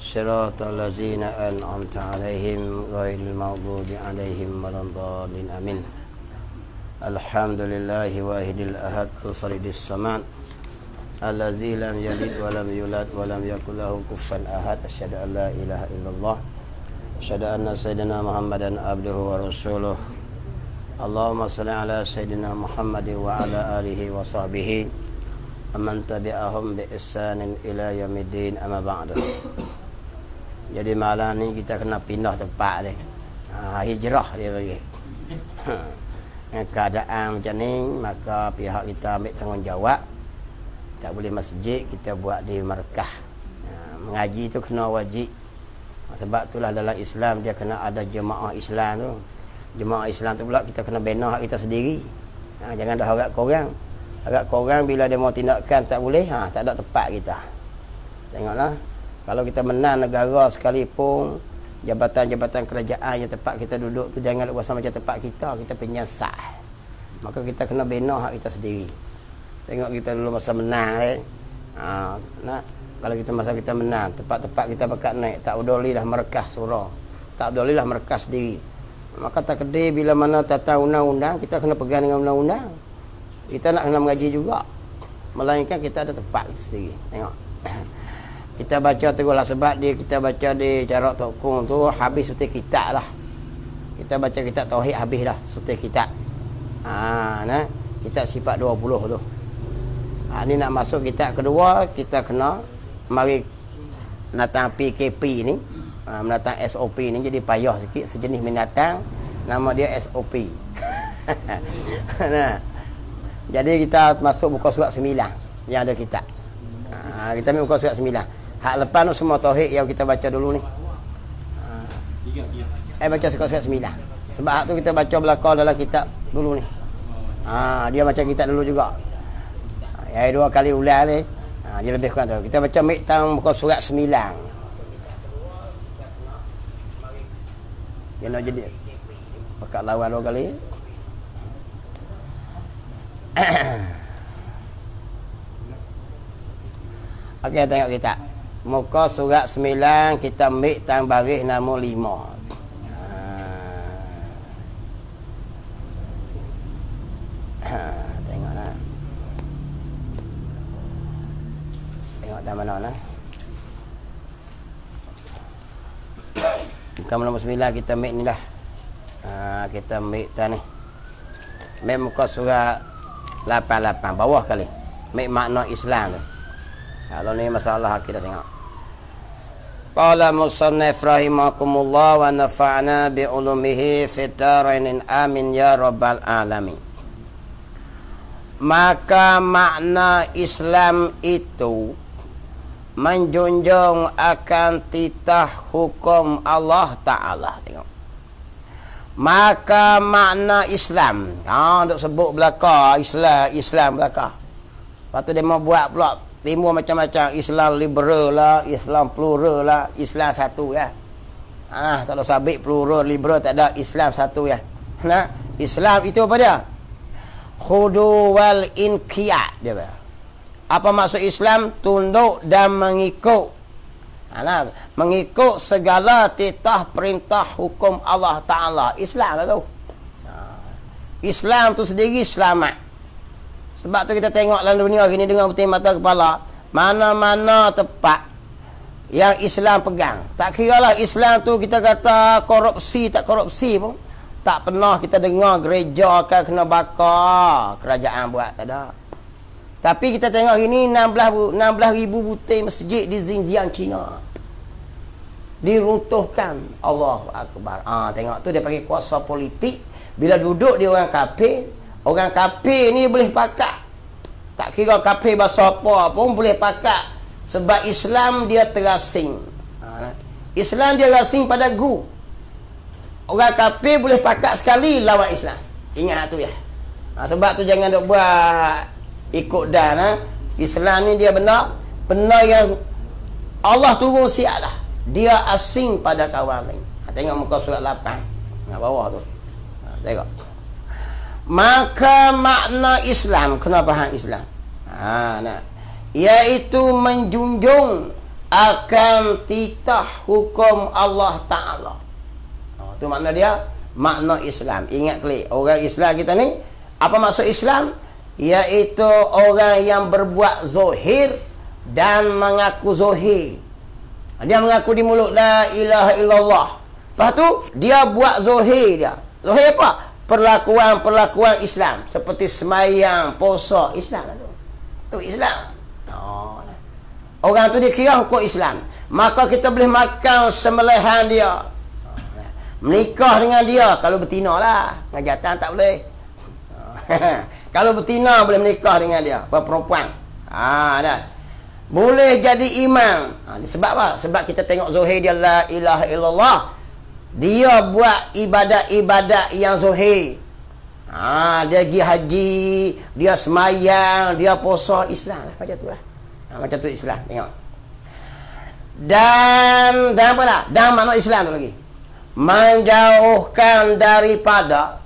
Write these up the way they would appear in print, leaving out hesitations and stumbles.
Siratal ladzina an'amta 'alaihim ghairil maghdubi 'alaihim waladdallin. Amin. Alhamdulillahi wahidil ahad al-faridis samad allazi lam yalid wa lam yulad wa lam yakul lahu kufuwan ahad. Asyhadu an la ilaha illallah, asyhadu anna sayyidina Muhammadan abduhu wa rasuluh. Allahumma shalli ala sayyidina Muhammadin wa ala alihi wa sahbihi amman tabi'ahum bi ihsanin ila yaumiddin, amma ba'du. Jadi malam ni kita kena pindah tempat ni. Hijrah dia bagi. Dengan keadaan macam ni, maka pihak kita ambil tanggungjawab. Tak boleh masjid, kita buat di markah. Mengaji tu kena wajib. Sebab itulah dalam Islam dia kena ada jemaah Islam tu. Jemaah Islam tu pula kita kena bina hak kita sendiri. Jangan dah harap korang. Harap korang bila dia mau tindakan tak boleh, tak ada tempat kita. Tengoklah, kalau kita menang negara sekalipun, jabatan-jabatan kerajaan yang tempat kita duduk tu jangan rasa macam tempat kita penyasar. Maka kita kena bina hak kita sendiri. Tengok kita dulu masa menang ni. Kalau kita masa kita menang, tempat-tempat kita bakat naik, tak udolilah merekah surau. Tak udolilah merekah sendiri. Maka tak kedai bila mana tata undang-undang, kita kena pegang dengan undang-undang. Kita nak kena mengaji juga. Melainkan kita ada tempat kita sendiri. Tengok. Kita baca teruslah, sebab dia kita baca di Jarak Tokong tu habis sutir kitab lah. Kita baca kitab tauhid habis dah sutir kitab. Kitab sifat 20 tu. Ni nak masuk kitab kedua, kita kena mari menatang PKP ni, menatang SOP ni, jadi payah sikit, sejenis menatang nama dia SOP. Jadi kita masuk buka surat 9 yang ada kitab. Kita ambil buka surat 9. Hak lepas tu semua tauhid yang kita baca dulu ni. Baca surat 9. Sebab hak tu kita baca belakang dalam kitab dulu ni. Dia macam kitab dulu juga. Yang 2 kali ulang ni. Dia lebih kurang tu. Kita baca miktang buka surat 9. Yang nak jadi pakat lawan 2 kali. Okey, tengok kita. Muka surat 9, kita ambil tang baris nombor 5. Tengoklah. Tengok tang mana lah. Muka nombor 9 kita ambil ni dah. Kita ambil tang ni. Ambil muka surat 88 bawah kali. Ambil makna Islam tu. Kalau ni masalah kita tengok. Qala musannif rahimakumullah wa nafa'na bi ulumihi fid dharain amin ya rabbal alamin. Maka makna Islam itu menjunjung akan titah hukum Allah Ta'ala. Tengok. Maka makna Islam, duk sebut belaka Islam belaka. Lepas tu dia mau buat pula timbul macam-macam, Islam liberal lah, Islam plural lah, Islam satu ya. Tak ada sabit plural liberal, tak ada, Islam satu ya. Islam itu apa dia? Khudu wal inqiyad dia. Apa maksud Islam? Tunduk dan mengikut. Mengikut segala titah perintah hukum Allah Ta'ala. Islam lah tu. Islam tu sendiri selamat. Sebab tu kita tengok dalam dunia gini dengan putih mata kepala, mana-mana tempat yang Islam pegang. Tak kira lah Islam tu kita kata korupsi tak korupsi pun, tak pernah kita dengar gereja akan kena bakar, kerajaan buat, tak ada. Tapi kita tengok ini 16,000 butir masjid di Xinjiang, China diruntuhkan. Allahu Akbar. Tengok tu dia pakai kuasa politik. Bila duduk dia orang kafir ni boleh pakat. Tak kira kafir bahasa apa pun boleh pakat. Sebab Islam dia terasing. Islam dia rasing pada gu. Orang kafir boleh pakat sekali lawan Islam. Ingat tu ya. Sebab tu jangan duk buat ikut dan. Islam ni dia benar yang Allah turun siap lah. Dia asing pada kawan lain. Tengok muka surat 8 bawah tu. Tengok. Maka makna Islam, kena faham Islam. Iaitu menjunjung akan titah hukum Allah Ta'ala. Itu makna dia, makna Islam. Ingat klik, orang Islam kita ni, apa maksud Islam? Iaitu orang yang berbuat zahir dan mengaku zahir. Dia mengaku di mulut la ilaha illallah. Lepas tu dia buat zahir dia. Zahir apa? Perlakuan-perlakuan Islam, seperti semayang, puasa, Islam tu. Tu Islam. Orang tu dia kira hukum Islam. Maka kita boleh makan sembelihan dia, menikah dengan dia kalau betina lah. Ngajatan tak boleh. Kalau betina boleh menikah dengan dia, perempuan. Dah. Boleh jadi imam. Sebab apa? Sebab kita tengok zahir dia la ilaha illallah. Dia buat ibadat-ibadat yang zahir. Dia pergi haji, dia semayang, dia puasa, Islam lah. Macam tu lah. Macam tu Islam. Tengok. Dan apa dah? Dan makna Islam tu lagi, menjauhkan daripada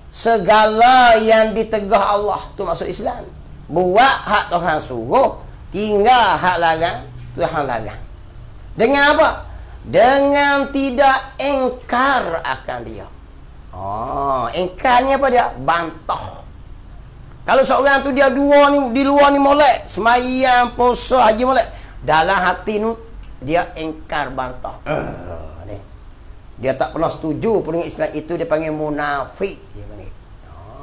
segala yang ditegah Allah. Tu maksud Islam. Buat hak Tuhan suruh, tinggal hak larang, Tuhan larang. Dengan apa? Dengan tidak engkar akan dia. Engkar ni apa dia? Bantah. Kalau seorang tu dia di luar ni molek, semayang, puasa, haji molek, dalam hati tu dia engkar, bantah. Dia tak pernah setuju pun dengan Islam itu, dia panggil munafik. Dia panggil.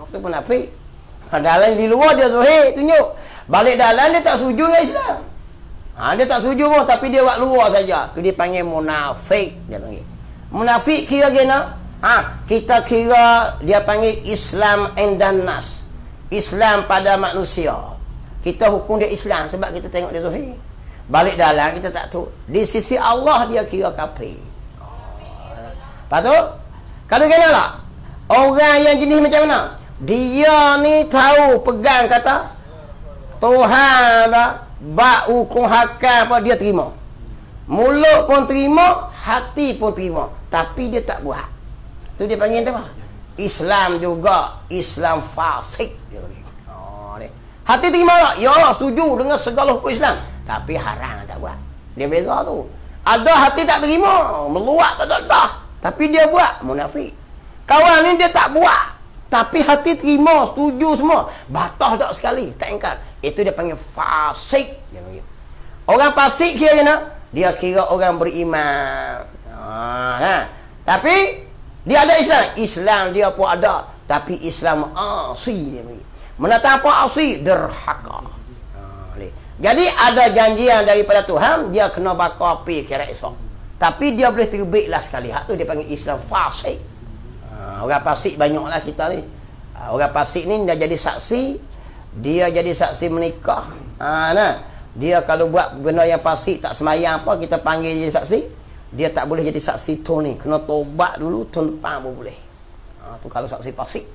Itu munafik. Dalam di luar dia zahir tunjuk, balik dalam dia tak setuju dengan Islam. Dia tak setuju pun, tapi dia buat luar saja. Tu dia panggil munafik. Dia panggil munafik. Kira gina, kita kira dia panggil Islam indan nas, Islam pada manusia. Kita hukum dia Islam sebab kita tengok dia zahir. Balik dalam kita tak tahu. Di sisi Allah dia kira kafir. Lepas tu, kalau kena lah, orang yang jenis macam mana? Dia ni tahu, pegang kata Tuhan bak hukum hakam apa, dia terima. Mulut pun terima, hati pun terima, tapi dia tak buat. Tu dia panggil apa? Islam juga, Islam fasik dia panggil. Hati terima tak? Ya, setuju dengan segala hukum Islam, tapi haram tak buat. Dia beza tu. Ada hati tak terima, meluak tak ada, tapi dia buat, munafik. Kawan ni dia tak buat, tapi hati terima, setuju semua, batas tak sekali, tak ingkar. Itu dia panggil fasik. Dia panggil. Orang fasik kira kena, dia kira orang beriman. Tapi dia ada Islam. Islam dia pun ada, tapi Islam asi dia panggil. Menatang apa asi? Derhaka. Jadi ada janjian daripada Tuhan, dia kena bakar api kira esok. Tapi dia boleh terbitlah sekali. Hak tu dia panggil Islam fasik. Orang fasik banyaklah kita ni. Orang fasik ni dah jadi saksi. Dia jadi saksi menikah. Dia kalau buat benda yang fasik, tak semayang apa, kita panggil jadi saksi. Dia tak boleh jadi saksi tu ni. Kena tobat dulu, tahun depan pun boleh. Tu kalau saksi fasik.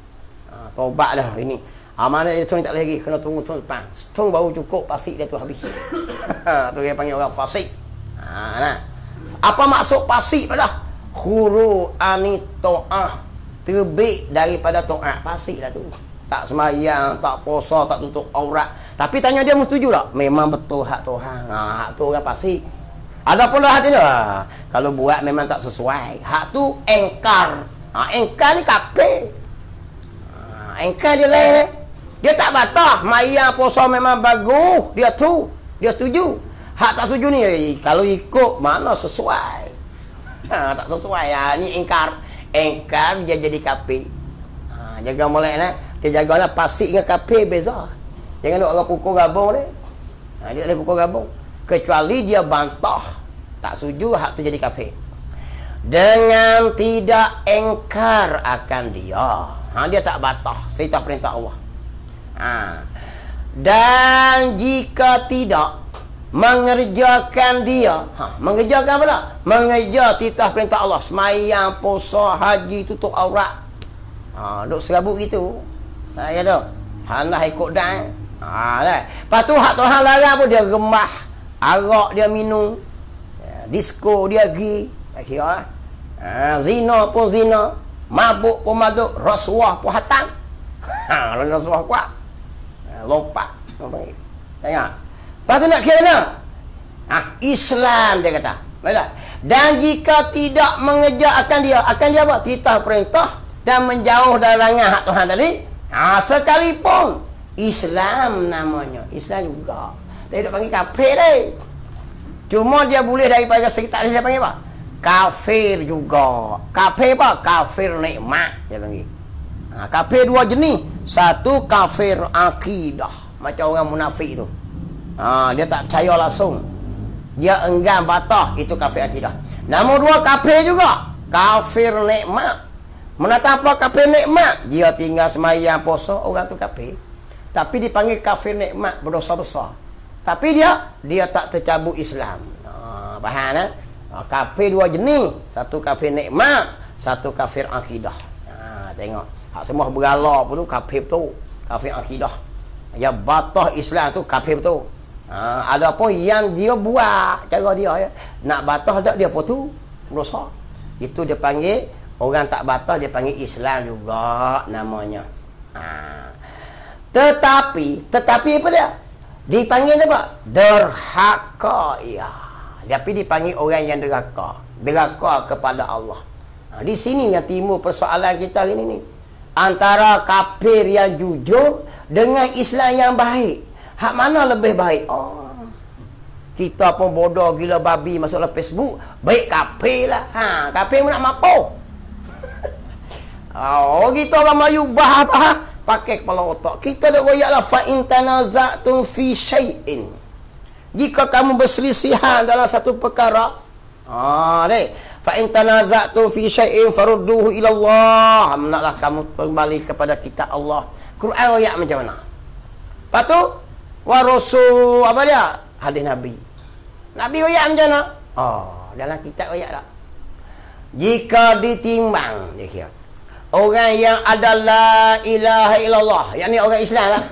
Tobat dah ini. Mana dia tu ni tak boleh lagi. Kena tunggu tahun depan. Setahun baru cukup fasik dia tu habis. Tu dia panggil orang fasik. Apa maksud fasik pada? Khuru ani to'ah. Terbit daripada to'ah. Fasik lah tu. Tak semayang, tak puasa, tak tutup aurat. Tapi tanya dia mesti setuju tak? Memang betul hak Tuhan. Hak tu orang fasik. Ada pula hati dia. Kalau buat memang tak sesuai. Hak tu engkar. Engkar ni kafir. Engkar dia lain. Dia tak batas. Maya puasa memang bagus. Dia setuju. Hak tak setuju ni, kalau ikut mana sesuai. Tak sesuai. Ni engkar. Engkar dia jadi kafir. Jaga molek lah. Dia jagalah fasik dengan kafir beza. Jangan duk orang pukul gabung ni. Dia tak boleh pukul gabung. Kecuali dia bantah, tak setuju, hak tu jadi kafir. Dengan tidak engkar akan dia. Dia tak batah. Saya tak perintah Allah. Dan jika tidak mengerjakan dia, mengerjakan apa tak? Mengerja titah perintah Allah, semayang, puasa, haji, tutup aurat. Duk serabut gitu. Kata, hendak ikut dan. Lepas tu hak Tuhan larang pun dia gemah, arak dia minum, disko dia pergi, tak kira lah. Zina pun zina, mabuk pun mabuk, rasuah pun hatang. Rasuah kuat, lompat. Tengok. Lepas tu nak kira nak, Islam dia kata. Baiklah. Dan jika tidak mengejar akan dia apa? Titah perintah dan menjauh dari larangan hak Tuhan tadi. Sekalipun Islam namanya. Islam juga. Dia panggil kafir deh. Cuma dia boleh daripada sekitar dia panggil apa? Kafir juga. Kafir apa? Kafir nikmat dia panggil. Kafir dua jenis. Satu kafir akidah. Macam orang munafik tu. Dia tak percaya langsung. Dia enggan batas. Itu kafir akidah. Nombor dua kafir juga. Kafir nikmat. Menata apa kafir nikmat? Dia tinggal sembahyang puasa. Orang tu kafir. Tapi dipanggil kafir nikmat. Berdosa besar. Tapi dia tak tercabut Islam. Faham kan? Kafir dua jenis. Satu kafir nikmat. Satu kafir akidah. Tengok. Hak semua bergalah pun tu kafir tu. Kafir akidah. Yang batas Islam tu kafir tu. Ada pun yang dia buat cara dia ya. Nak batas tak dia putus dosa. Itu dia panggil orang tak batas, dia panggil Islam juga namanya. Tetapi apa dia? Dipanggil apa? Derhaka ya. Tapi dipanggil orang yang derhaka. Derhaka kepada Allah. Di sini yang timbul persoalan kita hari ini. Antara kafir yang jujur dengan Islam yang baik. Hak mana lebih baik? Kita pun bodoh gila babi masuk dalam Facebook. Baik kafir lah. Kafir pun nak mampu. Kita orang Melayu bahas pakai kepala otak. Kita dah royaklah fa in tanaza'tum fi syai'in. Jika kamu berselisihan dalam satu perkara, fa in tanaza'tum fi syai'in farudduhu ila Allah. Hendaklah kamu kembali kepada kitab Allah. Quran royak macam mana? Lepas tu wa rasul apa dia? Hadis Nabi. Nabi royak macam mana? Dalam kitab royak tak? Jika ditimbang, dia kira orang yang ada la ilaha illallah, yang ni orang Islam lah,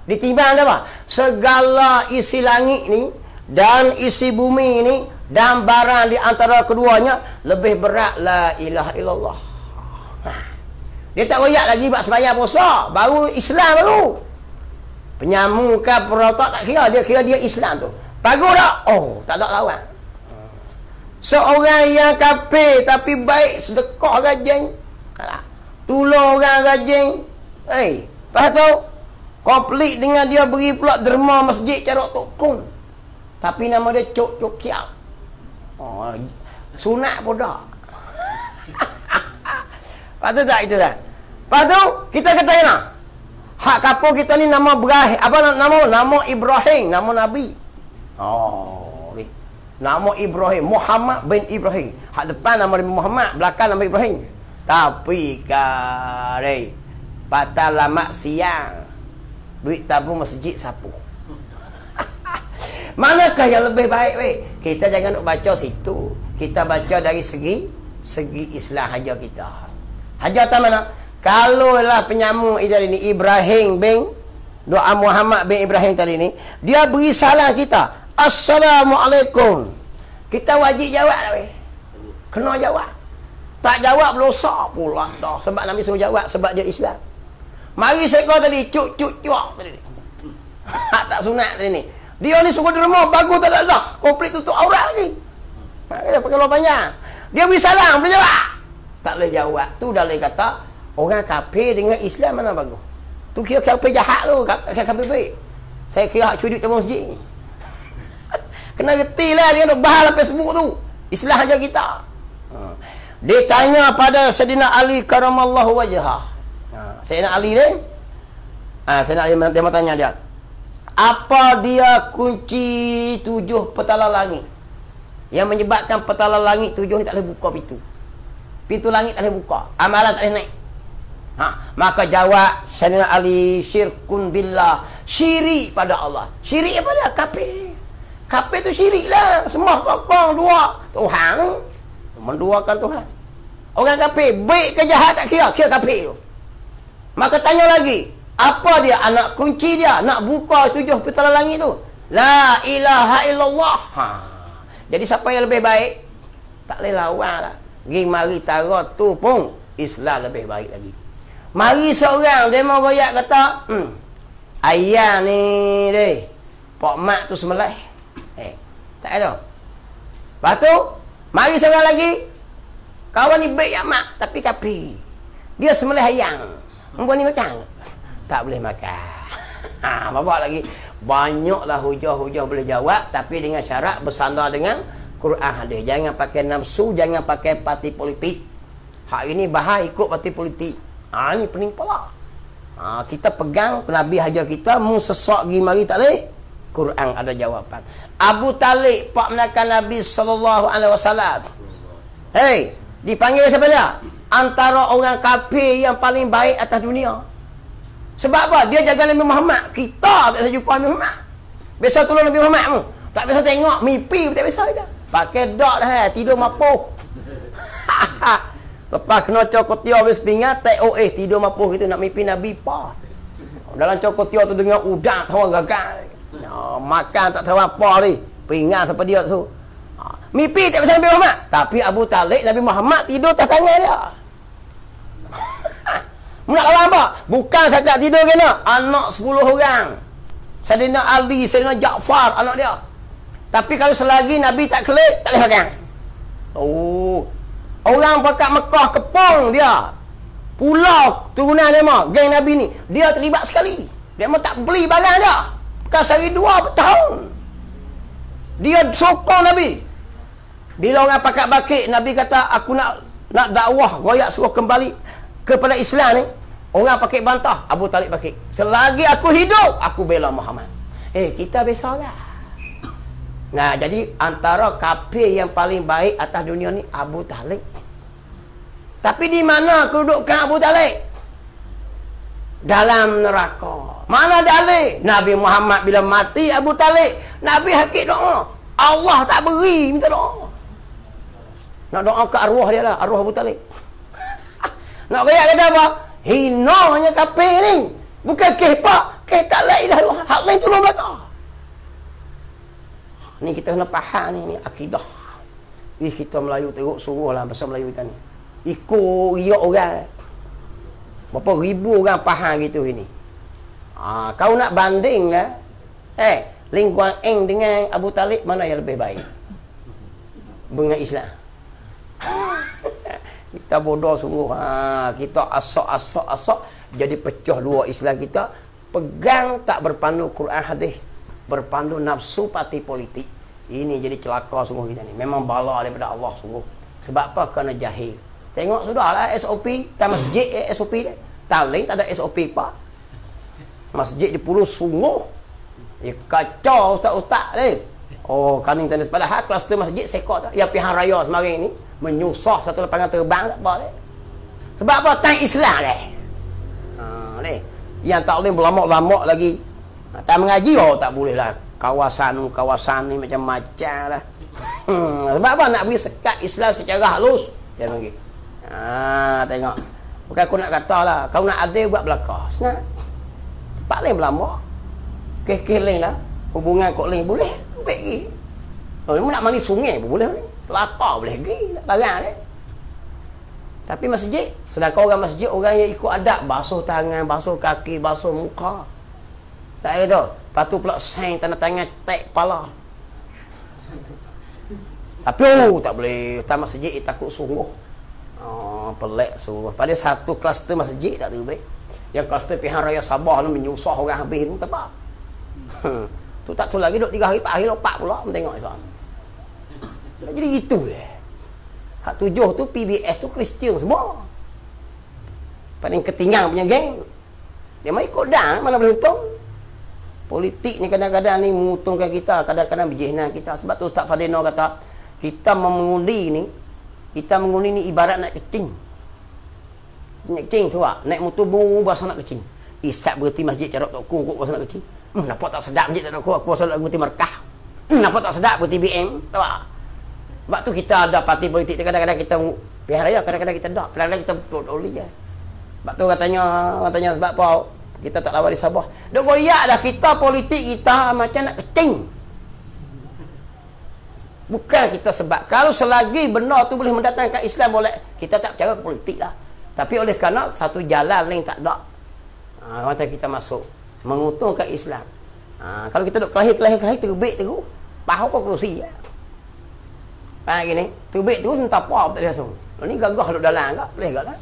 ditimbang apa? Segala isi langit ni dan isi bumi ni dan barang di antara keduanya lebih berat la ilaha illallah. Dia tak royak lagi buat sembahyang puasa, baru Islam baru. Penyamu ke perotak tak kira, dia kira dia Islam tu. Bagus tak? Tak ada lawan. Seorang yang kafir tapi baik, sedekah rajin, tolong orang rajin. Lepas tu komplit dengan dia beri pula derma masjid Carok Tok Kung. Tapi nama dia Cok Cok Kiap. Sunat pun dah. Lepas tu tak itu tak? Lepas tu kita kata nak hak kapur kita ni nama Ibrahim. Apa nama Ibrahim, nama Nabi. Nama Ibrahim, Muhammad bin Ibrahim. Hak depan nama Muhammad, belakang nama Ibrahim. Tapi kare patah lama siang duit tabung masjid sapu. Manakah yang lebih baik weh? Kita jangan nak baca situ. Kita baca dari segi Islam haja kita. Haja tak mana? Kalau lah penyamu ini Ibrahim bin doa Muhammad bin Ibrahim tadi ni, dia beri salam kita. Assalamualaikum. Kita wajib jawab tak weh? Kena jawab. Tak jawab berdosa pula dah. Sebab Nabi suruh jawab, sebab dia Islam. Mari saya kau tadi cuk tadi. Tak sunat tadi ni. Dia ni suruh derma bagus tak ada dah. Komplit tutup aurat lagi. Dia pakai luar panjang. Dia beri salam, boleh jawab. Tak boleh jawab. Tu dah boleh kata orang kafir dengan Islam mana bagus. Tu kira kafir jahat tu, kafir baik. Saya kira hak curi tabung masjid ni. Kena reti lah dia nak bahas dalam Facebook tu. Islam aja kita. Dia tanya pada Sayyidina Ali karamallahu wajhah. Sayyidina Ali ni, Sayyidina Ali dia tanya dia, apa dia kunci 7 petala langit yang menyebabkan petala langit 7 ni tak boleh buka pintu langit tak boleh buka, amalan tak boleh naik? Maka jawab Sayyidina Ali, syirkun billah, syirik pada Allah. Syirik apa dia? Kafir tu syirik lah. Sembah kokong dua Tuhan, menduakan Tuhan. Orang kafir baik ke jahat tak kira kafir tu. Maka tanya lagi, apa dia anak kunci dia nak buka 7 petala langit tu? La ilaha illallah. Jadi siapa yang lebih baik? Tak boleh lawan lah. Mari tara tu pun Islam lebih baik lagi. Mari seorang dia mau royak kata, ayah ni deh, Pak Mak tu sembelih. Tak ada. Lepas tu, mari seorang lagi. Kawan ni baik mak, tapi kapi. Dia sembelih ayam. Perempuan ni makan. Tak boleh makan. Bapak lagi. Banyaklah hujah-hujah boleh jawab, tapi dengan syarat bersandar dengan Quran hadis. Jangan pakai nafsu, jangan pakai parti politik. Hak ini bahaya ikut parti politik. Ini pening pula. Kita pegang Nabi hajar kita, mu sesak pergi mari tak boleh. Quran ada jawapan. Abu Talib pak menakan Nabi SAW. Hei, dipanggil siapa dia? Antara orang kafir yang paling baik atas dunia. Sebab apa? Dia jaga Nabi Muhammad. Kita tak biasa jumpa Nabi Muhammad. Biasa tolong Nabi Muhammad mu. Tak biasa tengok mimpi, tak biasa kita. Pakai dok dah, tidur mapuh. Lepas kena cokotia habis pinggan, TOA tidur mapuh gitu nak mimpi Nabi apa. Dalam cokotia tu dengar udang tahu gagal. Makan tak tahu apa ni. Pinggan siapa dia tu. Mimpi tak biasa Nabi Muhammad. Tapi Abu Talib Nabi Muhammad tidur atas tangan dia. Nak lawan apa? Bukan saja tidur kena. Anak 10 orang. Sayyidina Ali, Sayyidina Ja'far, anak dia. Tapi kalau selagi Nabi tak kelik, tak boleh makan. Orang pakat Mekah kepung dia. Pulau turunan dia mah, geng Nabi ni. Dia terlibat sekali. Dia mah tak beli barang dia. Bukan sehari 2 tahun. Dia sokong Nabi. Bila orang pakat bakit, Nabi kata, aku nak dakwah, royak suruh kembali kepada Islam ni. Orang pakai bantah, Abu Talib pakai. Selagi aku hidup, aku bela Muhammad. Kita biasa lah. Nah, jadi antara kafir yang paling baik atas dunia ni Abu Talib. Tapi di mana kedudukan Abu Talib? Dalam neraka. Mana dalil? Nabi Muhammad bila mati Abu Talib, Nabi hakik doa. Allah tak beri, minta doa. Nak doa ke arwah dia lah, arwah Abu Talib. Nak kaya kata apa? Hinanya kafir ni. Bukan kehpak. Tak la ilaha illallah. Hak lain tu belaka. Ni kita kena faham ni akidah. Kita Melayu teruk suruh lah bahasa Melayu kita ni. Ikut riak orang. Berapa ribu orang faham gitu ini. Kau nak banding lah. Ling Kuan Eng dengan Abu Talib, mana yang lebih baik? Dengan Islam. Kita bodoh sungguh. Kita asok. Jadi pecah dua Islam kita. Pegang tak berpandu Quran hadis, berpandu nafsu parti politik. Ini jadi celaka sungguh kita ni. Memang bala daripada Allah sungguh. Sebab apa? Kerana jahil. Tengok sudahlah SOP. Tak masjid SOP dia. Tak lain tak ada SOP apa. Masjid di Pulau sungguh. Kacau ustaz-ustaz ni. Kaning tenis padahal kluster masjid sekor tak. Yang pihak raya semarin ni menyusah satu lapangan terbang tak apa ni. Sebab apa? Tang Islam ni. Ni. Yang tak boleh berlamak-lamak lagi. Tak mengaji tak boleh lah. Kawasan ni macam-macam lah. Sebab apa? Nak beri sekat Islam secara halus. Dia panggil. Tengok. Bukan aku nak kata lah. Kau nak adil buat belakang. Senang. Tak boleh berlamak. Kes-kes lain lah. Hubungan kok lain boleh. Baik pergi. Kalau nak mandi sungai pun boleh. Lapar boleh pergi. Tak larang ni. Tapi masjid, sedangkan orang masjid, orang yang ikut adab, basuh tangan, basuh kaki, basuh muka. Tak ada tu. Lepas tu pula sign tanda tangan, tek kepala. Tapi tak boleh. Ustaz masjid takut sungguh. Pelik sungguh. Pada satu kluster masjid tak terbaik. Yang kluster pihak raya Sabah tu menyusah orang habis tu, tak apa. Tu tak tu lagi, duduk 3 hari, 4 hari, 4 pula tengok Islam. Jadi gitu je. Hak 7 tu PBS tu Kristian semua. Paling ketinggang punya geng. Dia main ikut dah, mana boleh untung. Politik ni kadang-kadang ni menguntungkan kita, kadang-kadang berjihnan kita. Sebab tu Ustaz Fadino kata, kita mengundi ni ibarat nak kecing. Nak kecing tu lah. Naik motor bahasa nak kecing. Isap berhenti masjid carok tak kukuk bahasa nak kecing. Nampak tak sedap masjid tak nak kukuk, aku rasa nak berhenti markah. Nampak tak sedap berhenti BM. Tahu tak? Sebab tu kita ada parti politik, kadang-kadang kita pihak raya, kadang-kadang kita tak. Kadang-kadang kita betul-betul je. Sebab tu katanya sebab apa? Kita tak lawan di Sabah. Duk goyak dah kita politik kita macam nak kecing. Bukan kita sebab. Kalau selagi benar tu boleh mendatangkan Islam, boleh. Kita tak percaya ke politik lah. Tapi oleh kerana satu jalan lain tak ada. Mata kita masuk. Menguntungkan Islam. Kalau kita duk kelahir terbaik terus. Paho kau kerusi ya. Gini, tubik tu entah apa tak dia langsung. Ni gagah duduk dalam agak, boleh agak lah.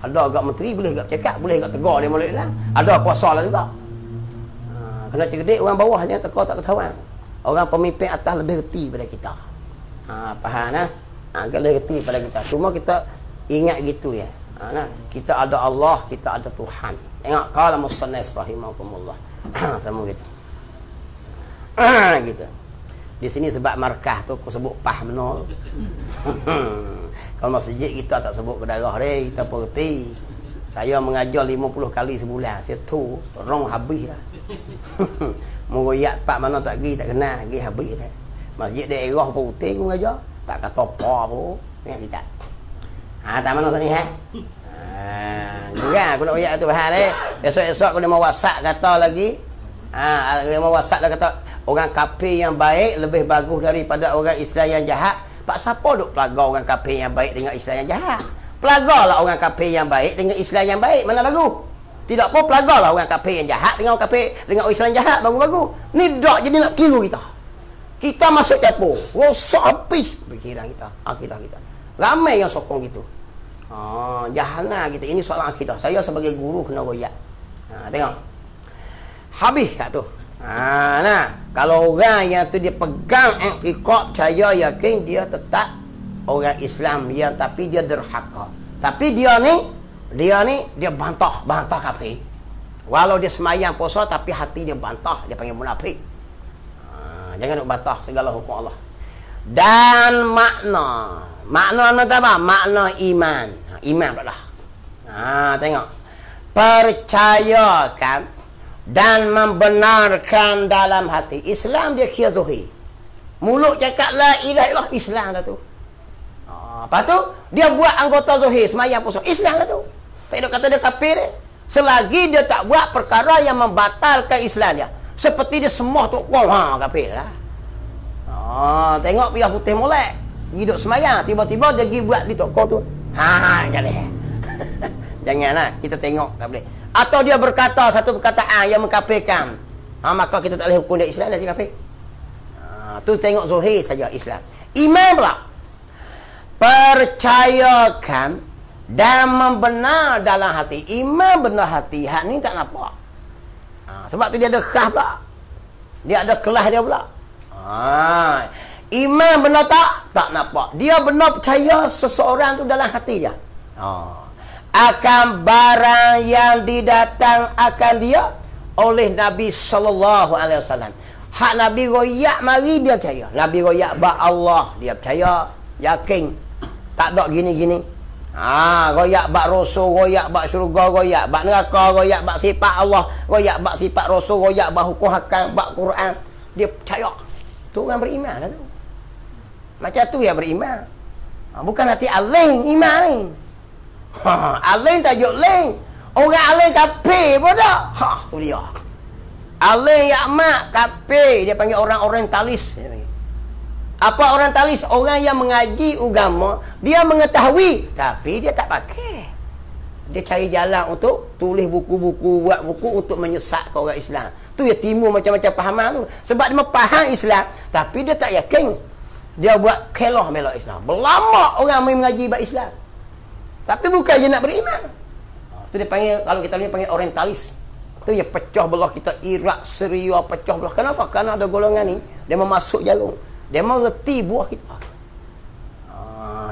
Ada agak menteri, boleh agak cakap, boleh agak tegur dia boleh lah. Ada kuasa lah juga. Kena cerdik orang bawah jangan tekor tak ketahuan. Orang pemimpin atas lebih reti pada kita. Faham nah? Lebih reti pada kita. Cuma kita ingat gitu ya. Nah, kita ada Allah, kita ada Tuhan. Tengok qala musannif rahimahumullah. Sama gitu. Gitu. Di sini sebab markah tu aku sebut pah menol. Kalau masjid kita tak sebut ke darah dia, kita perti. Saya mengajar 50 kali sebulan. Saya tu rong habis lah. Mengoyak pak mana tak pergi, tak kenal, pergi habis dah. Masjid daerah putih aku mengajar. Tak kata apa pun. Ingat kita. Tak mana tadi juga aku nak oyak tu faham eh. Esok-esok aku dia mau WhatsApp kata lagi. Dia mau WhatsApp dah kata orang kafir yang baik lebih bagus daripada orang Islam yang jahat. Pak siapa duk pelagar orang kafir yang baik dengan Islam yang jahat? Pelagarlah orang kafir yang baik dengan Islam yang baik. Mana bagus? Tidak apa pelagarlah orang kafir yang jahat dengan orang kafir dengan orang Islam yang jahat bagus-bagus. Ni dak jadi nak keliru kita. Kita masuk dapur, rosak habis fikiran kita, akidah kita. Ramai yang sokong gitu. Jahanam kita. Ini soalan akidah. Saya sebagai guru kena royak. Tengok. Habis kat tu. Nah, kalau orang yang tu dia pegang i'tiqad, percaya yakin dia tetap orang Islam yang tapi dia derhaka. Tapi dia bantah kafir. Walau dia semayang puasa tapi hati dia bantah, dia panggil munafik. Jangan nak bantah segala hukum Allah. Dan makna apa? Makna iman. Iman pula. Tengok. Percayakan dan membenarkan dalam hati. Islam dia kira zuhir. Mulut cakap la ilaha illallah, Islam lah tu. Lepas tu dia buat anggota zuhir semayang puasa, Islam lah tu. Tak ada kata dia kafir dia. Selagi dia tak buat perkara yang membatalkan Islam dia. Seperti dia semua tu kafir lah. Tengok piyah putih molek hidup semayang, tiba-tiba dia pergi buat di toko tu. Jangan. Janganlah kita tengok, tak boleh. Atau dia berkata satu perkataan yang mengkafirkan, maka kita tak boleh hukum dia Islam, dia kafir. Tu tengok zuhir saja Islam. Iman pula, percayakan dan membenar dalam hati. Iman benar hati, hak ni tak nampak. Sebab tu dia ada khas pula, dia ada kelas dia pula. Iman benar tak nampak. Dia benar percaya seseorang tu dalam hati dia. Akan barang yang didatang akan dia oleh Nabi sallallahu alaihi wasallam. Hak Nabi royak mari dia percaya. Nabi royak bab Allah dia percaya, yakin. Tak ada gini-gini. Royak bab Rasul, royak bab syurga, royak bab neraka, royak bab sifat Allah, royak bab sifat Rasul, royak bab hukum hakam, bab Quran. Dia percaya. Tu orang beriman lah tu. Macam tu yang beriman. Bukan hati aling iman ni. Aling tajuk ling. Orang aling kafir pun tak. Tu dia. Aling yakmak kafir. Dia panggil orang orientalis. Apa orientalis? Orang yang mengaji agama, dia mengetahui tapi dia tak pakai. Dia cari jalan untuk tulis buku-buku, buat buku untuk menyesatkan orang Islam. Tu ya timbul macam-macam pahaman tu. Sebab dia faham Islam tapi dia tak yakin. Dia buat kelah melak Islam. Berlama orang mengaji bab Islam. Tapi bukan je nak beriman. Tu dia panggil, kalau kita ni panggil orientalis. Tu ya pecah belah kita, Iraq, Syria pecah belah. Kenapa? Kerana ada golongan ni dia memasuk jarum. Dia mengerti buah kita.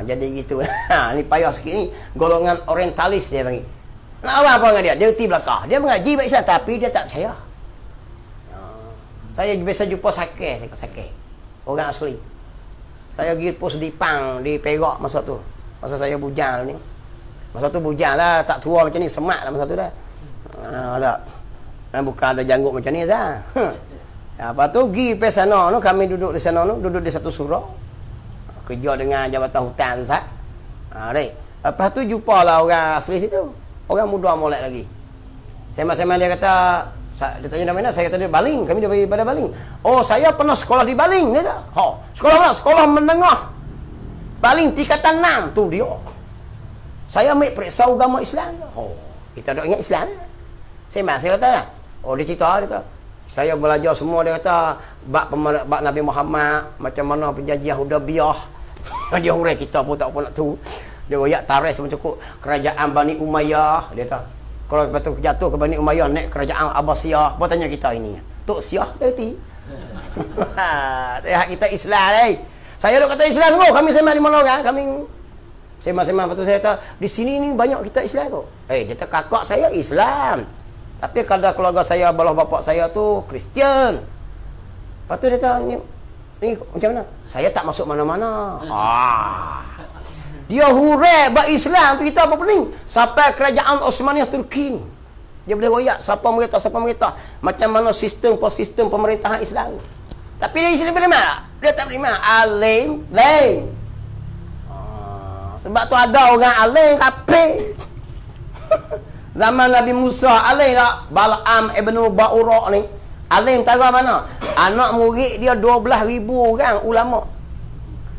Jadi gitu. Ni payah sikit ni. Golongan orientalis dia panggil. Nak apa dengan dia? Dia erti belakang. Dia mengaji bab Islam tapi dia tak percaya. Saya biasa jumpa sakit. Orang asli. Saya pergi pos di Pang, di Perak masa tu. Masa saya bujang ni. Masa tu bujang lah, tak tua macam ni, semak lah masa tu dah. Bukan ada janggut macam ni dah. Lepas tu pergi ke sana, kami duduk di sana, duduk di satu surau. Kerja dengan Jabatan Hutan tu, Ustaz. Lepas tu jumpalah orang asli situ. Orang muda molek lagi. Sema-sema dia kata, dia tanya nama mana? Saya kata dia Baling. Kami daripada Baling. Oh, saya pernah sekolah di Baling. Dia kata, sekolah mana? Sekolah menengah. Baling tingkatan 6. Tu dia. Saya ambil periksa agama Islam. Kita tak ingat Islam. Saya kata lah. Dia cerita. Saya belajar semua, dia kata bab Nabi Muhammad, macam mana perjanjian Hudaybiyah. Dia hurai kita pun tak apa nak tahu. Dia royak tarikh semua cukup. Kerajaan Bani Umayyah, dia kata. Kalau betul jatuh ke Bani Umayyah, naik kerajaan Abbasiyah. Apa tanya kita ini? Tok Siah tadi. Hak kita Islam ni. Saya duk kata Islam semua. Kami sembah di mana orang? Kami sembah-sembah. Lepas tu saya kata, di sini ni banyak kita Islam kok. Dia kata kakak saya Islam. Tapi kalau keluarga saya, belah bapak saya tu Kristian. Lepas tu dia kata, ni macam mana? Saya tak masuk mana-mana. Dia hurai bab Islam tu kita apa pening. Sampai kerajaan Osmaniyah Turki ni. Dia boleh royak siapa merintah. Macam mana sistem pemerintahan Islam. Tapi dia Islam beriman tak? Dia tak beriman. Alim, lain. Sebab tu ada orang alim kafir. Zaman Nabi Musa alim tak? Bal'am ibn Ba'ura ni. Alim tahu mana? Anak murid dia 12,000 orang ulama.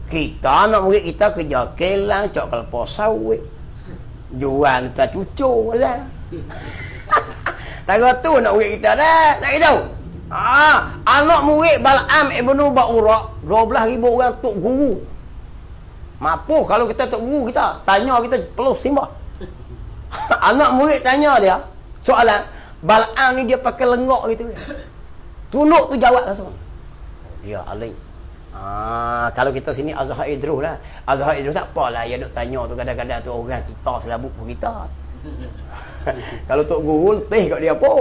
Kita anak murid kita kerja kelang, cok kelapa sawit. Jual tak cucuk lah. Tahu tu nak murid kita dah. Tak tahu. Anak murid Bal'am ibn Ba'ura 12,000 orang tok guru. Mampu kalau kita tok guru kita tanya kita perlu simbah. Anak murid tanya dia soalan, Bal'am ni dia pakai lengok gitu. Tunduk tu jawab langsung. Dia alim. Kalau kita sini Azhar Idrus lah. Azhar Idrus tak apalah, dia duk tanya tu kadang-kadang tu orang kita serabut pun kita. Kalau tok guru letih kat dia apa?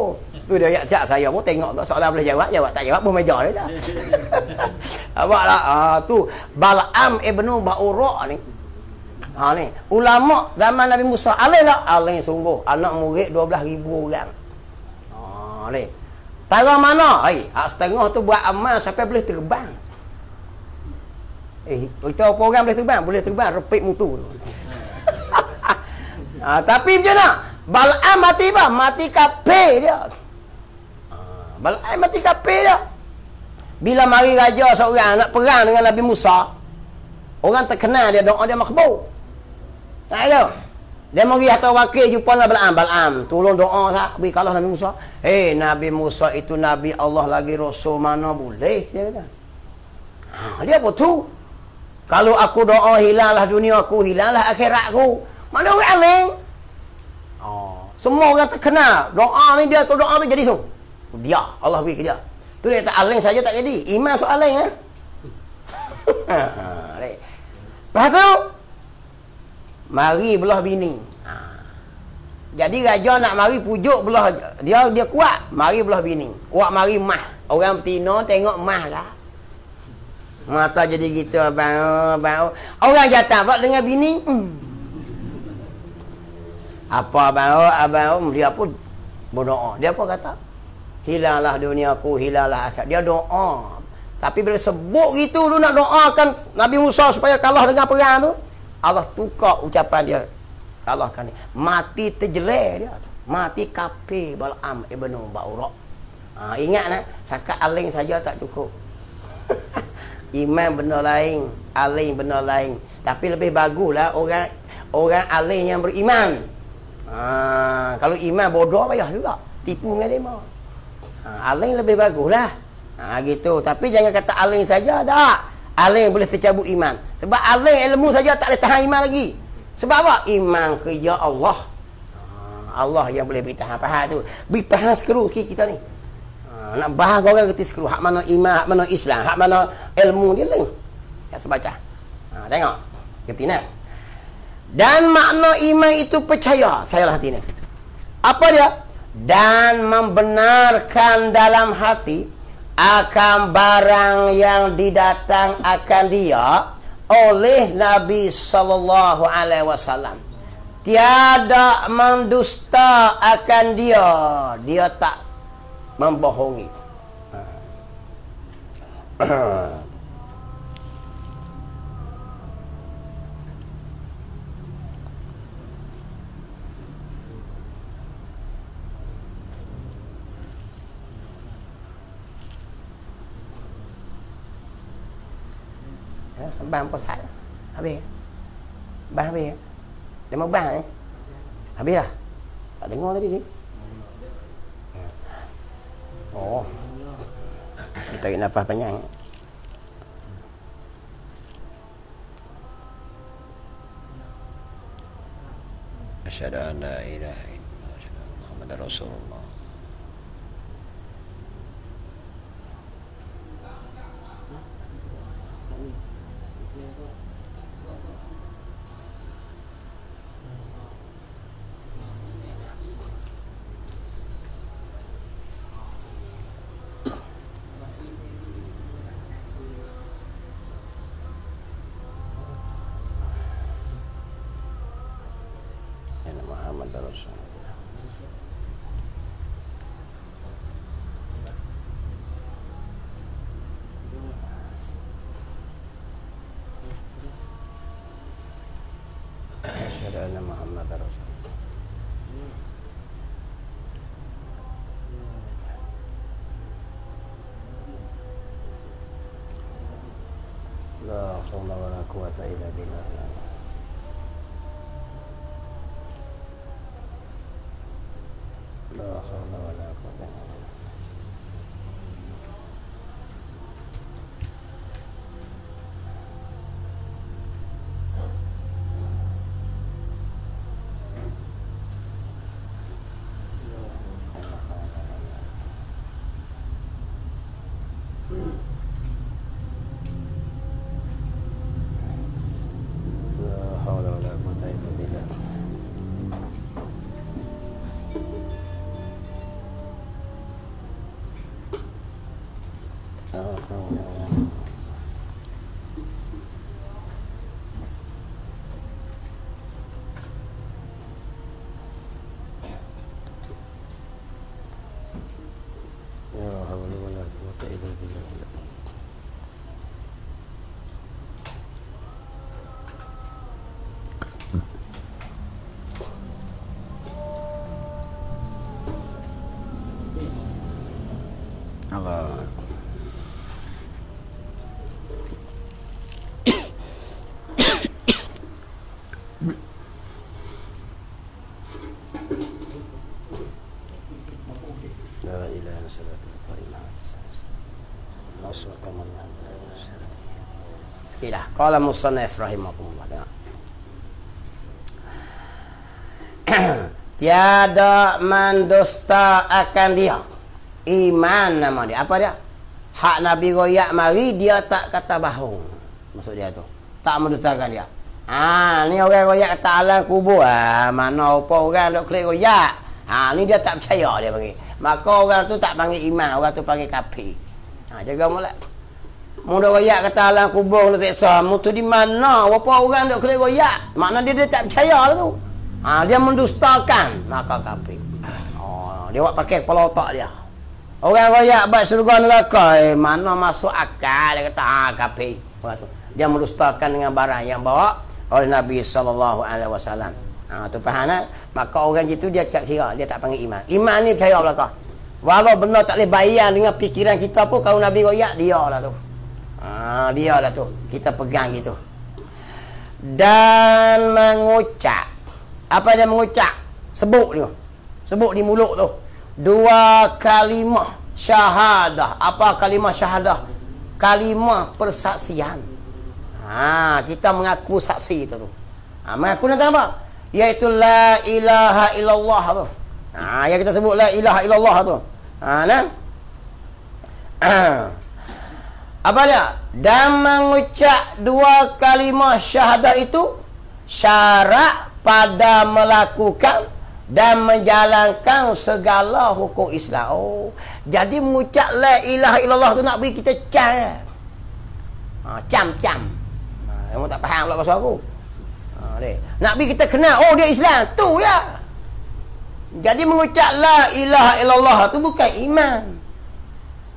Tu dia siap saya pun tengok tak soalan boleh jawab tak jawab pun meja dia dah. Abaklah tu Bal'am ibn Ba'ura ni. Ni ulama zaman Nabi Musa alim tak? Alim sungguh. Anak murid 12,000 orang. Ni. Tara mana? Setengah tu buat amal sampai boleh terbang. Kita apa orang boleh terbang? Boleh terbang repit mutu. Tapi macam mana? Bal'am mati apa? Mati kafir dia. Bal'am mati kafir dia. Bila mari raja seorang nak perang dengan Nabi Musa, orang terkenal dia doa dia makbul. Tak ada. Dia mari hantar wakil jumpa Bal'am. Bal'am, tolong doa tak bagi kalah Nabi Musa. Nabi Musa itu Nabi Allah lagi Rasul mana boleh dia kata. Dia apa tu? Kalau aku doa hilanglah dunia aku, hilanglah akhirat aku. Mana orang alim? Semua orang terkenal. Doa ni dia tu doa tu jadi so. Dia Allah bagi ke dia. Tu dia tak alim saja tak jadi. Iman soal alim Lepas tu mari belah bini. Jadi raja nak mari pujuk belah dia kuat, mari belah bini. Wak mari mah. Orang betina tengok mah lah. Mata jadi gitu abang. Orang jatah pula dengan bini. Apa abang dia pun berdoa. Dia apa kata? Hilanglah duniaku, hilanglah akhirat. Dia doa. Tapi bila sebut gitu lu nak doakan Nabi Musa supaya kalah dengan perang tu, Allah tukar ucapan dia. Kalahkan dia. Mati terjeler dia. Mati kafir Bal'am ibn Ba'ura. Ingat nak, sakat aling saja tak cukup. Iman benda lain, aling benda lain. Tapi lebih baguslah orang aling yang beriman. Kalau iman bodoh payah juga. Tipu dengan dia. Aling lebih baguslah. Gitu. Tapi jangan kata aling saja dah. Aling boleh tercabut iman. Sebab aling ilmu saja tak boleh tahan iman lagi. Sebab apa? Iman kerja Allah. Allah yang boleh beritahan. Faham tu? Beritahan skru kita ni. Nak bahas orang kerti skru. Hak mana iman, hak mana Islam, hak mana ilmu dia lain. Ya sebaca. Tengok. Kerti nak. Dan makna iman itu percaya. Percayalah hati ni. Apa dia? Dan membenarkan dalam hati akan barang yang didatang akan dia oleh Nabi sallallahu alaihi wasallam. Tiada mendusta akan dia. Dia tak membohongi. Bang có sải habis bang habis dia mau bang habis lah tak dengar tadi ni tarik nafas panjang. Asyhadu an la ilaha illallah wa asyhadu anna Muhammadar Rasulullah. Muhammad Rasulullah. Asyhadu anna Muhammad Rasulullah. La haula wala quwwata illa billah. La haula wala quwwata illa billah. Allah. La ilaha illallah. Sekilah. Qala musannif rahimahullah. Tiada mendusta akan dia. Iman nama dia. Apa dia? Hak Nabi royak mari dia tak kata bohong. Maksud dia tu. Tak mendustakan dia. Ni orang royak kata alam kubur. Mana apa orang dok klik royak. Ni dia tak percaya dia panggil. Maka orang tu tak panggil iman, orang tu panggil kafir. Jaga mulai. Mu dok royak kata alam kubur lu seksa. Mu tu di mana? Apa orang dok klik royak? Makna dia tak percaya lah tu. Dia mendustakan, maka kafir. Dia buat pakai kepala otak dia. Orang royak buat surga neraka, mana masuk akal, dia kata kafir. Dia mendustakan dengan barang yang bawa oleh Nabi SAW. Tu faham tak? Maka orang itu dia tak kira, dia tak panggil iman. Iman ni percaya belakang. Walau benar tak boleh bayang dengan fikiran kita pun, kalau Nabi royak, dia lah tu. Dia lah tu. Kita pegang gitu. Dan mengucap. Apa dia mengucap? Sebut dia. Sebut di mulut tu. Dua kalimah syahadah. Apa kalimah syahadah? Kalimah persaksian. Kita mengaku saksi itu tu. Mengaku nanti apa? Iaitu la ilaha illallah tu. Yang kita sebut la ilaha illallah tu. Apa dia? Dan mengucap dua kalimah syahadah itu syarat pada melakukan dan menjalankan segala hukum Islam. Jadi mengucap la ilaha illallah tu nak bagi kita cam. Cam. Kamu tak faham pula pasal aku. Nak bagi kita kenal, dia Islam. Tu ya. Jadi mengucap la ilaha illallah tu bukan iman.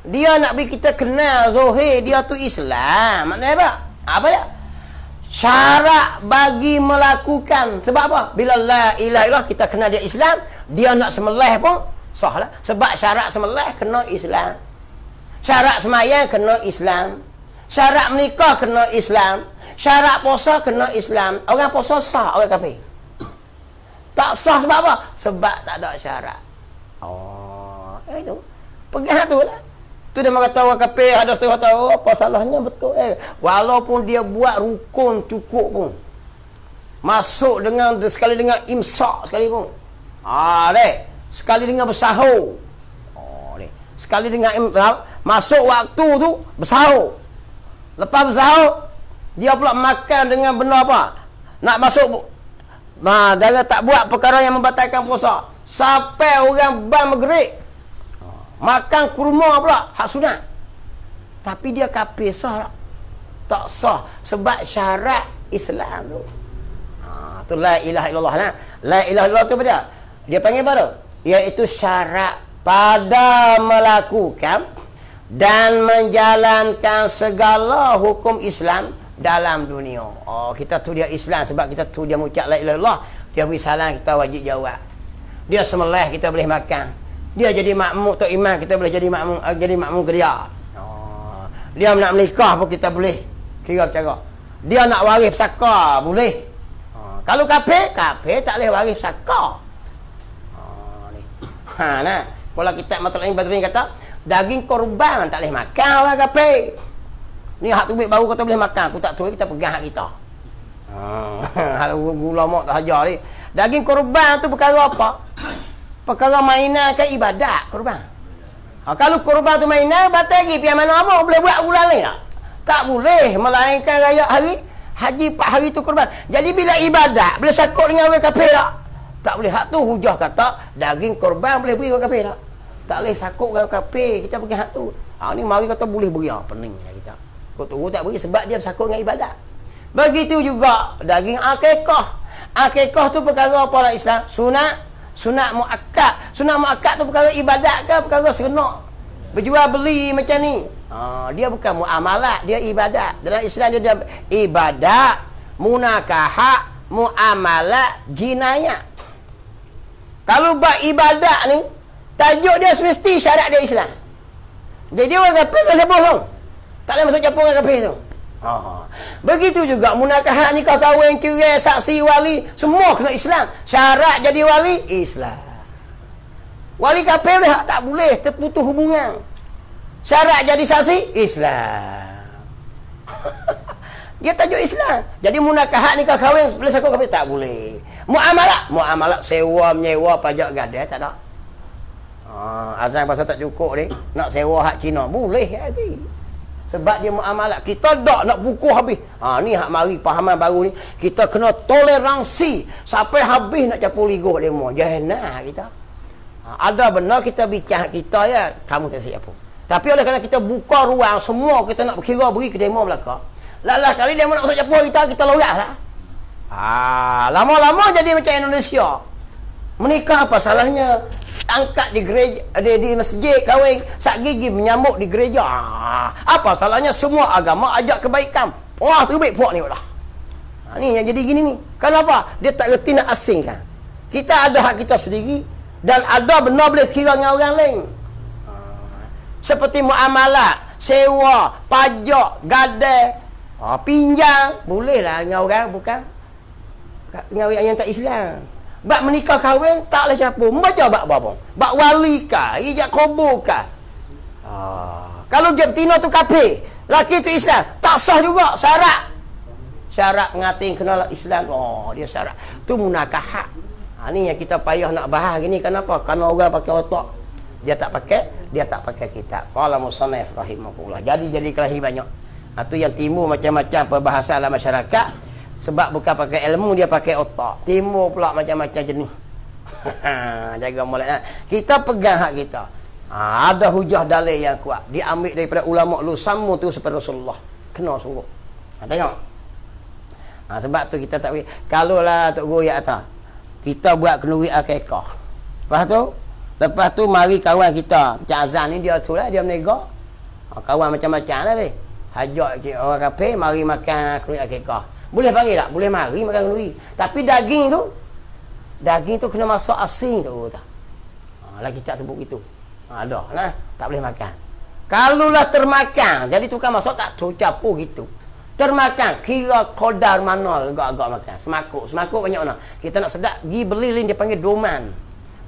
Dia nak bagi kita kenal zahir dia tu Islam. Maknanya apa? Apa dia? Syarat bagi melakukan. Sebab apa? Bila la ilaha illallah kita kenal dia Islam, dia nak sembelih pun sah lah. Sebab syarat sembelih kena Islam. Syarat semayang kena Islam. Syarat menikah kena Islam. Syarat puasa kena Islam. Orang puasa sah, orang kafir. Tak sah sebab apa? Sebab tak ada syarat. Itu. Pegang tu lah. Tu Tu dia kata orang kafir, ada setengah tahu apa salahnya betul. Walaupun dia buat rukun cukup pun. Masuk dengan sekali dengan imsak sekali pun. Sekali dengan bersahur. Sekali dengan masuk waktu tu bersahur. Lepas bersahur, dia pula makan dengan benda apa? Nak masuk dia tak buat perkara yang membatalkan puasa. Sampai orang bang maghrib. Makan kurma pula, hak sunat. Tapi dia kafir sah tak? Tak sah sebab syarat Islam tu. Tu la ilaha illallah lah. La ilaha illallah tu apa dia? Dia panggil apa tu? Iaitu syarat pada melakukan dan menjalankan segala hukum Islam dalam dunia. Kita tu dia Islam sebab kita tu dia mengucap la ilaha illallah. Dia beri salam, kita wajib jawab. Dia sembelih, kita boleh makan. Dia jadi makmum atau imam, kita boleh jadi makmum ke dia. Dia nak menikah pun kita boleh kira cara. Dia nak waris pusaka boleh. Kalau kafir tak boleh waris pusaka. Nah, kalau kitab Matla'in Badrin kata daging korban tak boleh makan orang kafir. Ni hak tubik baru kata boleh makan. Aku tak tahu, kita pegang hak kita. Hal ulama tak ajar ni. Daging korban tu perkara apa? Perkara mainan ke ibadat korban. Kalau korban tu mainan, batal lagi. Pian mana apa? Boleh buat bulan lain tak? Tak boleh. Melainkan raya hari haji 4 hari tu korban. Jadi bila ibadat, boleh sakut dengan orang kafir tak? Tak boleh. Hak tu hujah kata, daging korban boleh beri orang kafir tak? Tak boleh sakut orang kafir. Kita pergi hak tu. Ni mari kata boleh beri. Peningnya kita. Kau tunggu tak beri sebab dia sakut dengan ibadat. Begitu juga daging akikah. Akikah tu perkara apa lah Islam? Sunat muakkad. Sunat muakkad tu perkara ibadat ke perkara serenok? Berjual beli macam ni. Dia bukan muamalat, dia ibadat. Dalam Islam dia ada ibadat, munakahat, muamalat, jinayat. Kalau buat ibadat ni, tajuk dia semesti syarat dia Islam. Jadi orang kafir tak siapa pun. Tak boleh masuk campur orang kafir tu. Begitu juga munakahat, nikah kahwin, cerai, saksi, wali, semua kena Islam. Syarat jadi wali Islam. Wali kafir dah tak boleh, terputus hubungan. Syarat jadi saksi Islam. Dia tajuk Islam. Jadi munakahat, nikah kahwin, boleh sakut kafir tak boleh. Muamalat sewa, menyewa, pajak gadai tak ada. Azan pasal tak cukup ni, nak sewa hak Cina boleh lagi. Sebab dia muamalat. Kita tak nak buku habis. Ni hak mari pahaman baru ni. Kita kena toleransi. Sampai habis nak capur ligo demo. Jahannah kita. Ada benar kita bincang kita ya. Kamu tak siap pun. Tapi oleh kerana kita buka ruang. Semua kita nak berkira beri ke demo belakang. Lalah kali demo nak masuk capur kita lorak lah. Lama-lama jadi macam Indonesia. Menikah apa salahnya? Angkat di gereja, di masjid kahwin, sak gigi menyambut di gereja. Apa salahnya? Semua agama ajak kebaikan. Wah, terbaik puak ni lah. Ni yang jadi gini ni. Kenapa? Dia tak reti nak asingkan. Kita ada hak kita sendiri dan ada benar boleh kira dengan orang lain. Seperti muamalat, sewa, pajak, gadai, pinjam, bolehlah dengan orang bukan dengan orang yang tak Islam. Bak menikah kahwin tak boleh campur. Membaca bak apa? Bak wali kah? Ijab kabul kah? Kalau dia betina tu kafir, laki tu Islam, tak sah juga syarat pengating kenalah Islam. Dia syarat. Tu munakahat. Ni yang kita payah nak bahas gini. Kenapa? Kerana orang pakai otak. Dia tak pakai kitab. Qala musannif rahimahullah. Jadi kelahi banyak. Tu yang timbul macam-macam perbahasan dalam masyarakat. Sebab bukan pakai ilmu, dia pakai otak. Timur pula macam-macam jenis. Jaga mulai. Kita pegang hak kita. Ada hujah dalil yang kuat. Diambil daripada ulama lu sama tu seperti Rasulullah. Kena sungguh. Tengok. Sebab tu kita tak boleh. Kalau lah Tok Guru ya atas, kita buat kenduri akikah. Lepas tu mari kawan kita. Macam Azan ni dia tu lah, dia menega. Kawan macam-macam lah dia. Hajak orang kafir mari makan kenduri akikah. Boleh panggil tak? Boleh mari makan kenduri. Tapi daging tu kena masuk asing tu. Lah kita sebut gitu. Ada lah. Tak boleh makan. Kalau lah termakan, jadi tukang masak tak capur gitu. Termakan, kira kodar mana agak-agak makan. Semakuk banyak mana. Kita nak sedap, pergi beli dia panggil doman.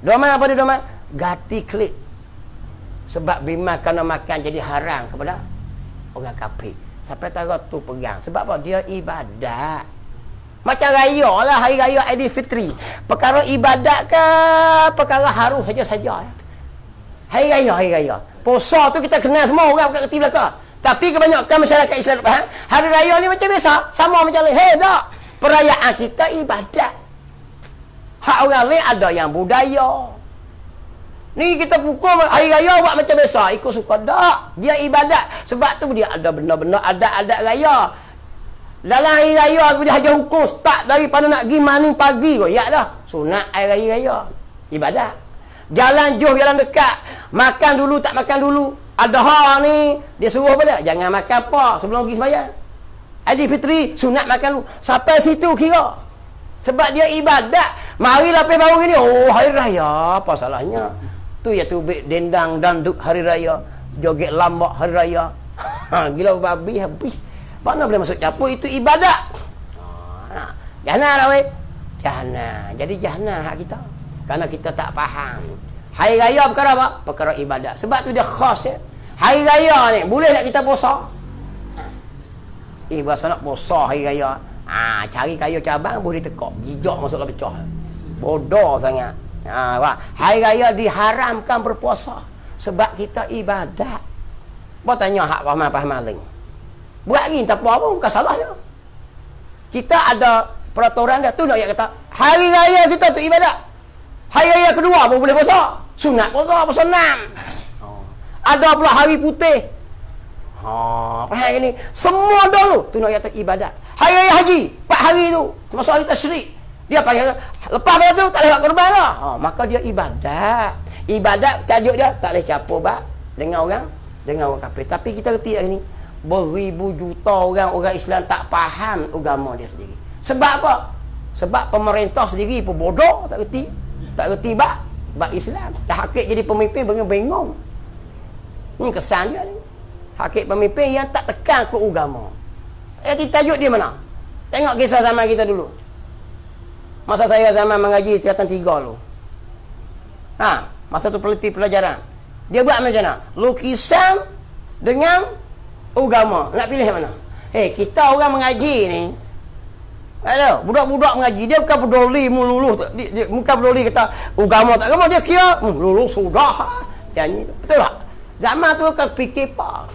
Doman apa dia doman? Gati klik. Sebab bimbang kena makan jadi haram kepada orang kafir. Sampai tahu tu pegang. Sebab apa? Dia ibadat. Macam raya lah, hari raya Aidilfitri. Perkara ibadat ke perkara harus saja. Hari raya. Puasa tu kita kenal semua orang kat reti belakang. Tapi kebanyakan masyarakat Islam tak faham. Hari raya ni macam biasa, sama macam lain. Tak. Perayaan kita ibadat. Hak orang lain ada yang budaya. Ni kita pukul hari raya buat macam biasa, ikut suka. Tak. Dia ibadat. Sebab tu dia ada benar-benar adat-adat raya. Dalam hari raya dia hajar hukum start daripada nak pergi maning pagi kot. Ya dah. Sunat hari raya. Ibadat. Jalan jauh, jalan dekat. Makan dulu, tak makan dulu. Adha ni dia suruh apa dia? Jangan makan apa sebelum pergi sembahyang. Aidilfitri sunat makan dulu. Sampai situ kira. Sebab dia ibadat. Mari lapis baru gini. Oh, hari raya. Apa salahnya? Tu ya tu dendang danduk hari raya. Joget lambak hari raya. Gila babi habis. Mana boleh masuk capur, itu ibadat. Jahannam lah weh. Jahannam. Jadi jahannam hak kita. Kerana kita tak faham. Hari raya perkara apa? Perkara ibadat. Sebab tu dia khas ya. Hari raya ni boleh tak kita puasa? Berasa nak puasa hari raya. Cari kayu cabang boleh tekak. Jijak masuk dalam pecah. Bodoh sangat. Hari raya diharamkan berpuasa. Sebab kita ibadat. Apa tanya hak faham-faham lain? Buat ni tak apa-apa, bukan salah dia. Kita ada peraturan dia. Tu nak kata, hari raya kita tu ibadat. Hari raya kedua pun boleh puasa. Sunat puasa 6. Ada pula hari putih. Faham ni? Semua dah tu. Tu nak kata ibadat. Hari raya haji, 4 hari tu. Termasuk hari tasyrik. Dia panggil, lepas pada tu tak boleh buat korban lah. Maka dia ibadat. Ibadat, tajuk dia, tak boleh capur dengan orang kafir. Tapi kita reti kat sini. Beribu juta orang Islam tak faham agama dia sendiri. Sebab apa? Sebab pemerintah sendiri pun bodoh, tak reti bab Islam. Hakik jadi pemimpin bingung. Ni kesan dia ni. Hakik pemimpin yang tak tekan ke agama. Tajuk dia mana? Tengok kisah zaman kita dulu. Masa saya zaman mengaji tingkatan 3 dulu. Masa tu peliti pelajaran. Dia buat macam mana? Lukisan dengan agama. Nak pilih mana? Kita orang mengaji ni. Budak-budak mengaji. Dia bukan peduli lulus. Dia bukan peduli kata agama tak agama. Dia kira lulus sudah. Janji. Betul tak? Zaman tu kan fikir apa?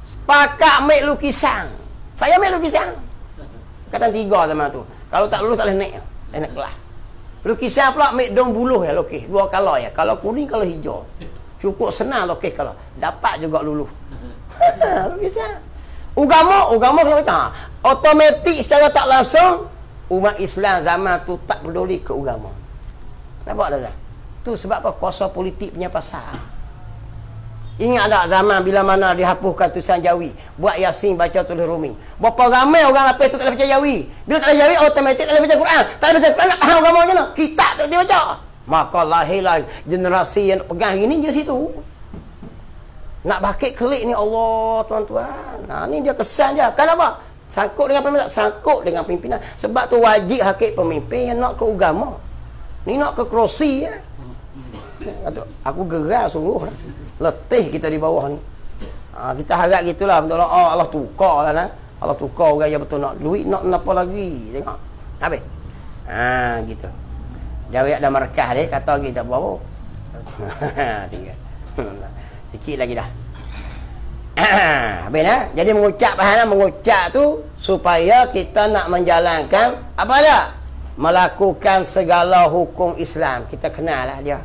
Sepakat make lukisan. Saya make lukisan. Kata 3 zaman tu. Kalau tak lulus tak boleh naik. Tak naik kelas. Lukisan pula make daun buluh ya lukis. 2 color ya. Kalau kuning, kalau hijau. Cukup senang lukis kalau. Dapat juga lulus. Lukisan. Agama selalu macam automatik secara tak langsung umat Islam zaman tu tak peduli ke agama. Nampak tak? Tu sebab apa? Kuasa politik punya pasal. Ingat tak zaman bila mana dihapuskan tulisan Jawi, buat Yasin baca tulis Rumi. Berapa ramai orang lapis tu tak boleh baca Jawi. Bila tak boleh Jawi, automatik tak boleh baca Quran. Tak boleh baca Quran, nak faham agama macam mana? Kitab tak boleh baca. Maka lahirlah generasi yang pegang ini je situ. Nak bakit kelik ni Allah tuan-tuan. Ni dia kesan je. Kenapa? Sangkut dengan pimpinan. Sangkut dengan pimpinan. Sebab tu wajib hakik pemimpin yang nak ke agama. Ni nak ke kerusi ya. Aku gerak sungguh. Letih kita di bawah ni. Kita harap gitulah. Allah tukar lah. Allah tukar orang yang betul nak duit. Nak apa lagi. Tengok. Habis. Gitu. Dia ada markah dia. Kata lagi tak apa-apa. Tinggal. Sikit lagi dah. Habis dah. Jadi mengucap tu supaya kita nak menjalankan apa dia? Melakukan segala hukum Islam. Kita kenal lah dia.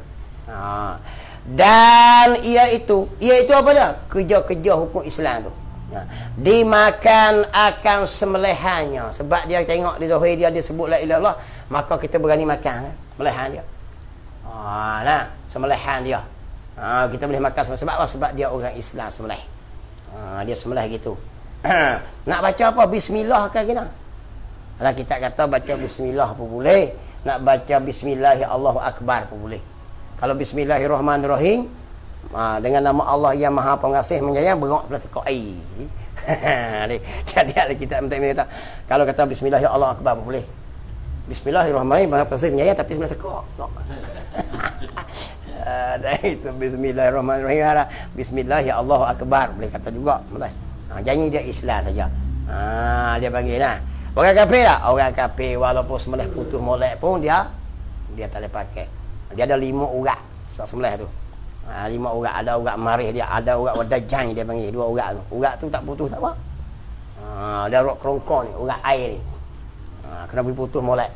Dan iaitu apa dia? Kerja-kerja hukum Islam tu. Dimakan akan sembelihannya. Sebab dia tengok di zahir dia sebut la ilaha illallah, maka kita berani makan sembelihan dia. Sembelihan dia. Kita boleh makan sebab apa? Sebab dia orang Islam sembelih. Dia sembelih gitu. Nak baca apa? Bismillah kan kena. Kalau kita kata baca bismillah pun boleh. Nak baca bismillah Allahu akbar pun boleh. Kalau bismillahirrahmanirrahim, dengan nama Allah yang Maha Pengasih Menyayang, bengok belah tekak air. Jadi kita minta kalau kata bismillah Allahu akbar pun boleh. Bismillahirrahmanirrahim, Maha Pengasih Menyayang, tapi sebelah tekak. Itu bismillahirrahmanirrahim. Bismillah ya Allahu akbar. Boleh kata juga. Jangan dia Islam saja. Dia panggil lah. Orang kafir tak? Orang kafir walaupun sembelih putus molek pun dia tak boleh pakai. Dia ada 5 urat tak sembelih tu. 5 urat. Ada urat marih dia, ada urat wadajang dia panggil. 2 urat tu. Urat tu tak putus tak apa. Dia urat kerongkong ni, urat air ni. Kena beri putus molek.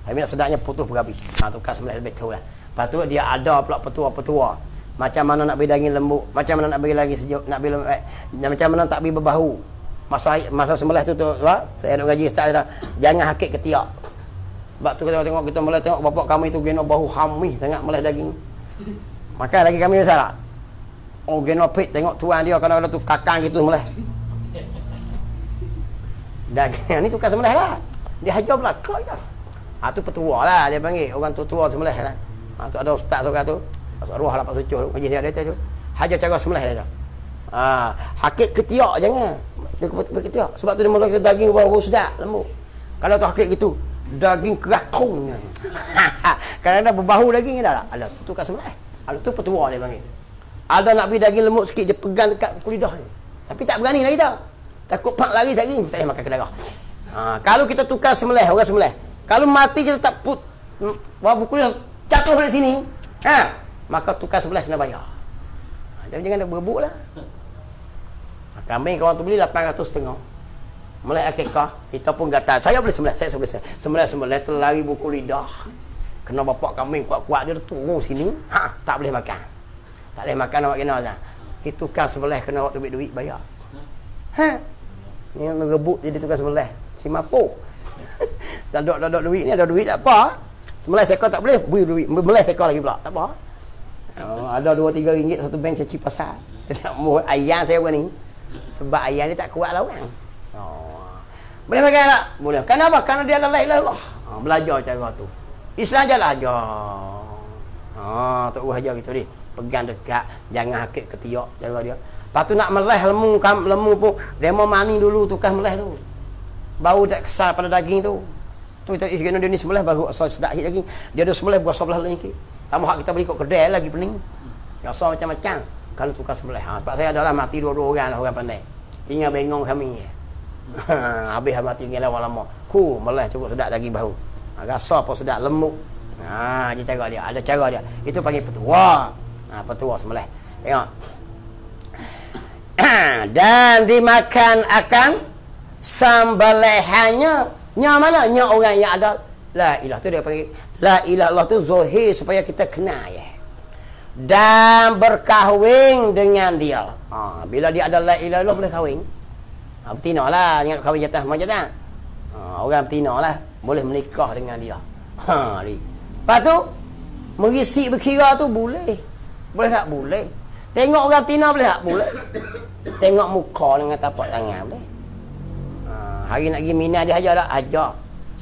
Tapi nak sedapnya putus berabi. Tukar sembelih lebih tahu lah. Lepas tu dia ada pula petua-petua. Macam mana nak beri daging lembut, macam mana nak beri lagi sejuk, nak beri macam mana tak beri berbahu. Masa sembelih tu saya duk gaji ustaz kata, jangan hakik ketiak. Sebab tu kita tengok kita mulai tengok bapak kami tu geno bahu hamih sangat melih daging. Makan lagi kami biasa tak? Oh geno pit tengok tuan dia kadang-kadang tu kakang gitu melih. Daging ni tukar sembelih lah. Dia hajar belakang je. Tu petua lah dia panggil. Orang tua sembelih lah. Tu ada ustaz seorang tu. Ruah lah Pak Sucuh. Majlis dia tu. Hajar cara sembelih dia tu. Hakik ketiak jangan. Dia ketiak. Sebab tu dia mula kita daging baru sedap lembut. Kalau tu hakik gitu, daging kerakung. Kadang-kadang berbahu daging dah tak? Ada tu kat sembelih. Ada tu petua dia panggil. Ada nak beri daging lembut sikit dia pegang dekat kulidah ni. Tapi tak berani lagi tau. Takut pak lari daging, tak boleh makan ke darah. Kalau kita tukar sembelih, orang sembelih. Kalau mati kita tak buku dia jatuh balik sini. Maka tukar sebelah kena bayar. Tapi jangan nak berebut lah. Kambing kawan tu beli 800 mulai akikah kita pun kata saya boleh sembelih, saya sembelih terlari buku lidah. Kena bapak kambing kuat-kuat dia turun sini, tak boleh makan. Tak boleh makan awak kena lah. Kita tukar sembelih kena awak duit bayar. Ni ngerebut jadi tukar sembelih. Si mampu. Tak ada duit ni, ada duit tak apa. Sembelih seekor tak boleh, beri duit. Sembelih seekor lagi pula, tak apa. Ada 2-3 ringgit satu bank caci pasar. Dia tak mau ayam saya apa ni. Sebab ayam ni tak kuat lah orang. Boleh makan tak? Boleh. Kenapa? Kerana dia adalah la ilaha illallah. Belajar cara tu. Islam je lah ajar. Tok Guru ajar gitu ni. Pegang dekat, jangan hakik ketiak cara dia. Lepas tu nak meleh lemu pun dia mau mani dulu tukar meleh tu. Bau tak kesal pada daging tu. Tu kita isi dia ni sembelih baru asal sedap sikit daging. Dia ada sembelih berasa belah lain sikit. Tambah hak kita beli kat kedai lagi pening. Rasa macam-macam kalau tukar sembelih. Sebab saya adalah mati 2 orang lah orang pandai. Tinggal bengong kami. Habis mati tinggal lama-lama. Melih cukup sedap daging bahu. Rasa pun sedap lembut. Dia cara dia. Ada cara dia. Itu panggil petua. Petua sembelih. Tengok. Dan dimakan akan sembelihannya. Nya mana? Nya orang yang ada la ilah tu dia panggil. La ilah Allah tu zahir supaya kita kenal ya. Dan berkahwin dengan dia. Bila dia ada la ilah Allah boleh kahwin. Betina lah, jangan kahwin jatah sama jatah. Orang betina lah boleh menikah dengan dia. Lepas tu merisik berkira tu boleh. Boleh tak? Boleh. Tengok orang betina boleh tak? Boleh. Tengok muka dengan tapak tangan boleh. Hari nak pergi Mina dia ajar tak? Ajar.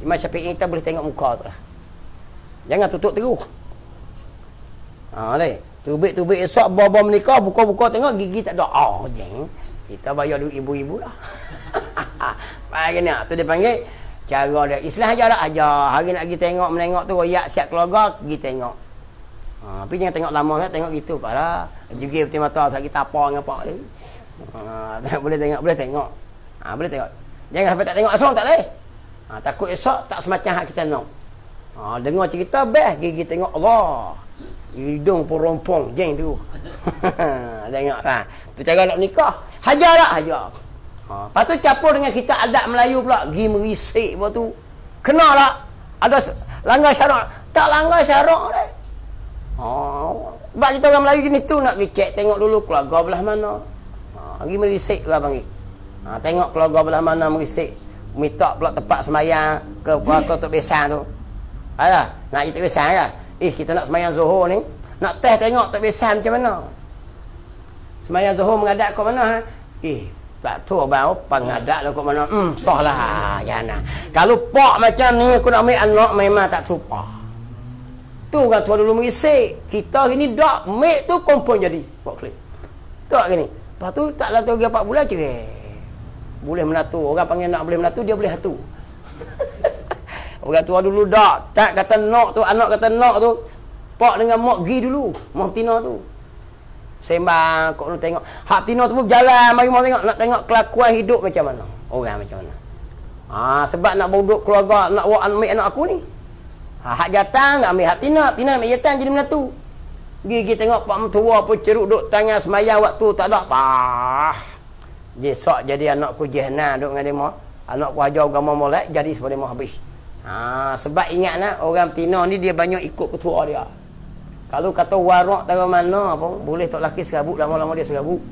Cuma Syafi'i kita boleh tengok muka tu lah. Jangan tutup terus. Tubik-tubik esok bawa menikah, buka-buka tengok gigi tak ada. Jeng. Kita bayar duit ibu-ibu lah. Panggil ni. Tu dia panggil cara dia. Islam ajar tak? Ajar. Hari nak pergi tengok, menengok tu royak siap keluarga, pergi tengok. Tapi jangan tengok lama kan, tengok gitu lah. Juga betul mata sakit tapar dengan apa ni. Boleh tengok, boleh tengok. Boleh tengok. Jangan sampai tak tengok asal tak boleh. Takut esok tak semacam hak kita nak. Dengar cerita best gigi tengok Allah. Hidung pun rompong jeng tu. Tengok lah. Tu cara nak nikah. Hajar tak? Hajar. Lepas tu campur dengan kita adat Melayu pula. Gi merisik lepas tu. Kena tak? Ada langgar syarak. Tak langgar syarak dah. Sebab kita orang Melayu jenis tu nak pergi cek tengok dulu keluarga belah mana. Gi merisik orang panggil. Tengok keluarga belah mana merisik. Minta pula tempat semayang ke Tok Besan tu. Nak pergi Tok Besan kan? Kita nak semayang Zuhur ni. Nak test tengok Tok Besan macam mana. Semayang Zuhur mengadap ke mana? Tak tahu abang pengadap lah ke mana. Sah lah. Jangan. Kalau pak macam ni aku nak ambil anak memang tak tumpah. Tu orang tua dulu merisik. Kita hari ni dak make tu kompon jadi. Buat klik. Tak gini. Lepas tu tak lah 3-4 bulan cerai. Boleh menatu. Orang panggil nak boleh menatu, dia boleh hatu. Orang tua dulu dak. Tak kata nak tu, anak kata nak tu. Pak dengan mak gi dulu. Mak tina tu. Sembang kok nak tengok. Hak tina tu pun berjalan mari mau tengok nak tengok kelakuan hidup macam mana. Orang macam mana. Sebab nak duduk keluarga nak buat ambil anak aku ni. Hak jatang nak ambil hak tina, tina nak ambil jatang jadi menatu. Gigi tengok pak mentua pun ceruk duk tangan semayang waktu tak ada apa. Besok jadi anakku jehna duk dengan demo. Anakku ajar agama molek jadi sebab demo habis. Sebab ingat nak orang tina ni dia banyak ikut ketua dia. Kalau kata warak taruh mana pun boleh tok laki serabut lama-lama dia serabut.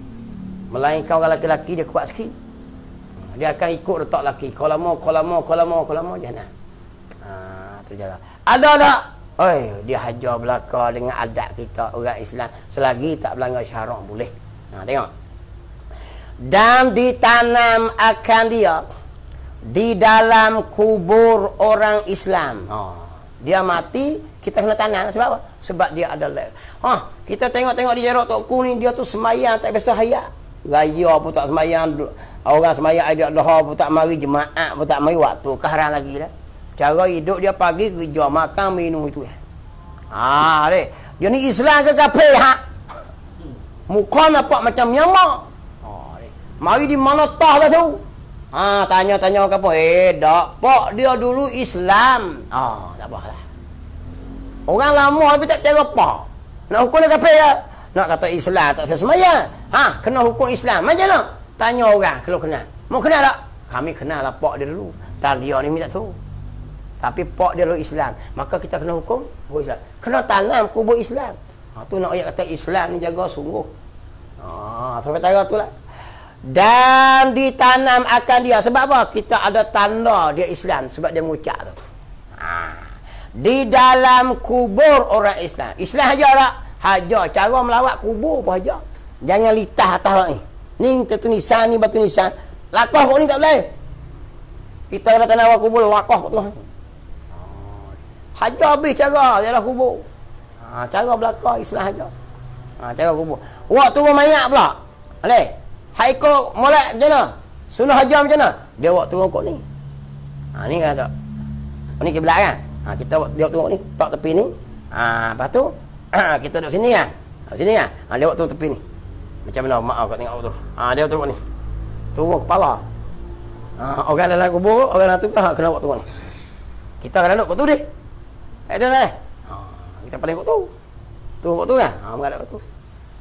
Melainkan orang lelaki dia kuat sikit. Dia akan ikut letak laki. Kalau lama jehna. Tu cara. Ada tak? Dia hajar belaka dengan adat kita orang Islam. Selagi tak melanggar syarak boleh. Tengok. Dan ditanam akan dia di dalam kubur orang Islam. Dia mati, kita kena tanam. Sebab apa? Sebab dia ada kita tengok-tengok di jarak tokku ni, dia tu semayang tak biasa hayat. Raya pun tak semayang. Orang semayang ada dah pun tak mari, jemaah pun tak mari, waktu keharan lagi dah. Cara hidup dia pagi kerja, makan, minum itu. Dia ni Islam ke kafir Muka nampak macam Myanmar. Mari di mana tah dah tu. Tanya-tanya ke apa? Tak. Pak dia dulu Islam. Tak apalah. Orang lama tapi tak cara apa. Nak hukum dia kafir ya? Nak kata Islam tak sesemaya. Kena hukum Islam. Macam mana? Tanya orang kalau kenal. Mau kenal tak? Kami kenal lah pak dia dulu. Dia ni tak tahu. Tapi pak dia dulu Islam. Maka kita kena hukum Islam. Kena tanam kubur Islam. Tu nak ayat kata Islam ni jaga sungguh. Sampai tara tu lah. Dan ditanam akan dia. Sebab apa? Kita ada tanda dia Islam. Sebab dia mengucap tu. Di dalam kubur orang Islam. Islam hajar tak? Hajar. Cara melawat kubur pun hajar. Jangan litah atas ni. Ni batu nisan, ni batu nisan. Lakoh kok ni tak boleh. Kita ada tanam kubur, lakoh kok tu. Hajar habis cara dalam kubur. Cara belakang Islam hajar. Cara kubur. Waktu turun mayat pula. Boleh? Haiko molek macam mana? Sunnah hajar macam mana? Dia waktu turun kok ni. Ni kan tak? Ni kiblat kan? Kita dia tengok ni, tak tepi ni. Lepas tu kita duduk sini kan. Sini kan. Dia waktu tepi ni. Macam mana? Maaf kau tengok tu. Dia tengok ni. Turun kepala. Orang dalam kubur, orang dalam tu kena waktu ni. Kita kena duduk kat tu dia. Itu dah. Kita paling kat tu. Turun kat tu kan. Mengadap kat tu.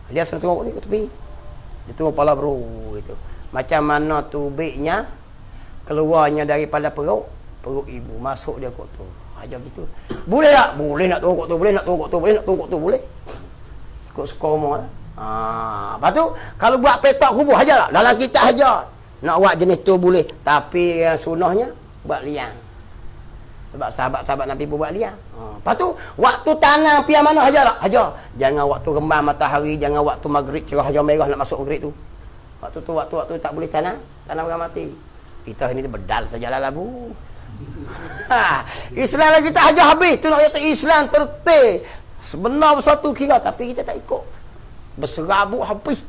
Dia suruh tengok ni kat tepi. Dia tengok kepala bro gitu. Macam mana tubiknya keluarnya daripada perut ibu masuk dia kat tu. Ajar gitu. Boleh tak? Boleh nak tunggu tu, boleh nak tunggu tu, boleh nak tunggu tu, boleh. Ikut skoma lah. Lepas tu, kalau buat petak kubur, hajar tak? Dalam kita hajar. Nak buat jenis tu boleh. Tapi yang sunnahnya, buat liang. Sebab sahabat-sahabat Nabi pun buat liang. Lepas tu, waktu tanam pian mana hajar tak? Hajar. Jangan waktu rembang matahari, jangan waktu maghrib, cerah hajar merah nak masuk maghrib tu. Waktu tu, waktu tak boleh tanam orang mati. Kita ini bedal sajalah labu. Islam lagi kita hajar habis. Tu nak kata Islam tertib. Sebenar satu kira. Tapi kita tak ikut. Berserabut habis.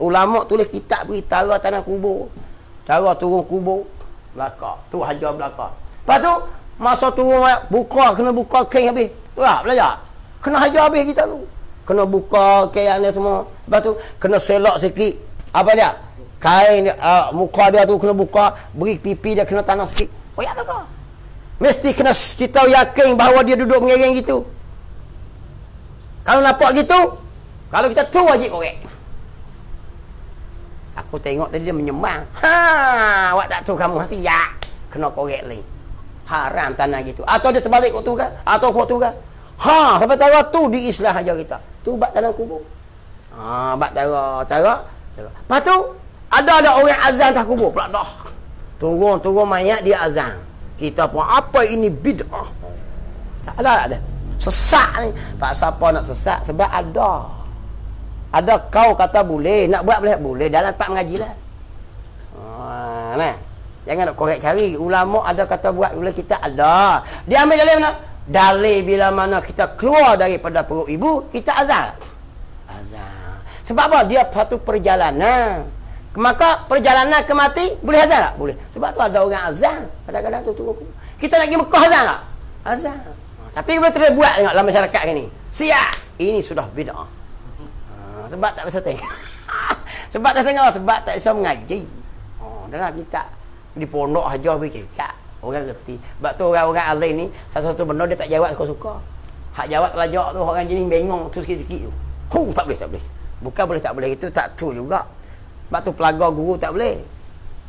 Ulama tulis kitab beri cara tanah kubur. Cara turun kubur. Belakang. Tu hajar belakang. Lepas tu, masa turun buka. Kena buka kain habis. Tu lah belajar. Kena hajar habis kita tu. Kena buka kain ni semua. Lepas tu, kena selok sikit. Apa dia? Kain muka dia tu kena buka. Beri pipi dia kena tanah sikit. Ya tak? Mesti kena kita yakin bahawa dia duduk mengereng gitu. Kalau nampak gitu, kalau kita tu wajib korek. Aku tengok tadi dia menyembang. Awak tak tu kamu siap. Kena korek lagi. Haram tanah gitu. Atau dia terbalik kok tu kan? Atau kok tu kan? Sampai tahu tu di Islam aja kita. Tu bak tanah kubur. Bak cara. Lepas tu ada orang azan tak kubur pula dah. Turun mayat dia azan. Kita pun apa ini bid'ah. Tak ada. Sesak ni. Tak siapa nak sesak sebab ada. Ada kau kata boleh, nak buat boleh dalam tempat mengaji lah. Nah. Jangan nak korek cari. Ulama ada kata buat boleh, kita ada. Dia ambil dalil mana? Dalil bila mana kita keluar daripada perut ibu, kita azan. Sebab apa? Dia satu perjalanan. Maka perjalanan ke mati boleh azan tak? Boleh. Sebab tu ada orang azan. Kadang-kadang tu. Kita nak pergi Mekah azan tak? Azan. Tapi kita boleh buat tengok dalam masyarakat ni. Siap. Ini sudah bid'ah. Sebab tak bisa tengok. Sebab tak tengok, sebab tak bisa mengaji. Dalam kita di pondok aja fikir orang reti. Sebab tu orang-orang alim ni satu-satu benda dia tak jawab suka-suka. Hak jawab telajak tu orang jenis bengong tu sikit-sikit tu. Tak boleh. Bukan boleh tak boleh, itu tak tu juga. Sebab tu pelagar guru tak boleh.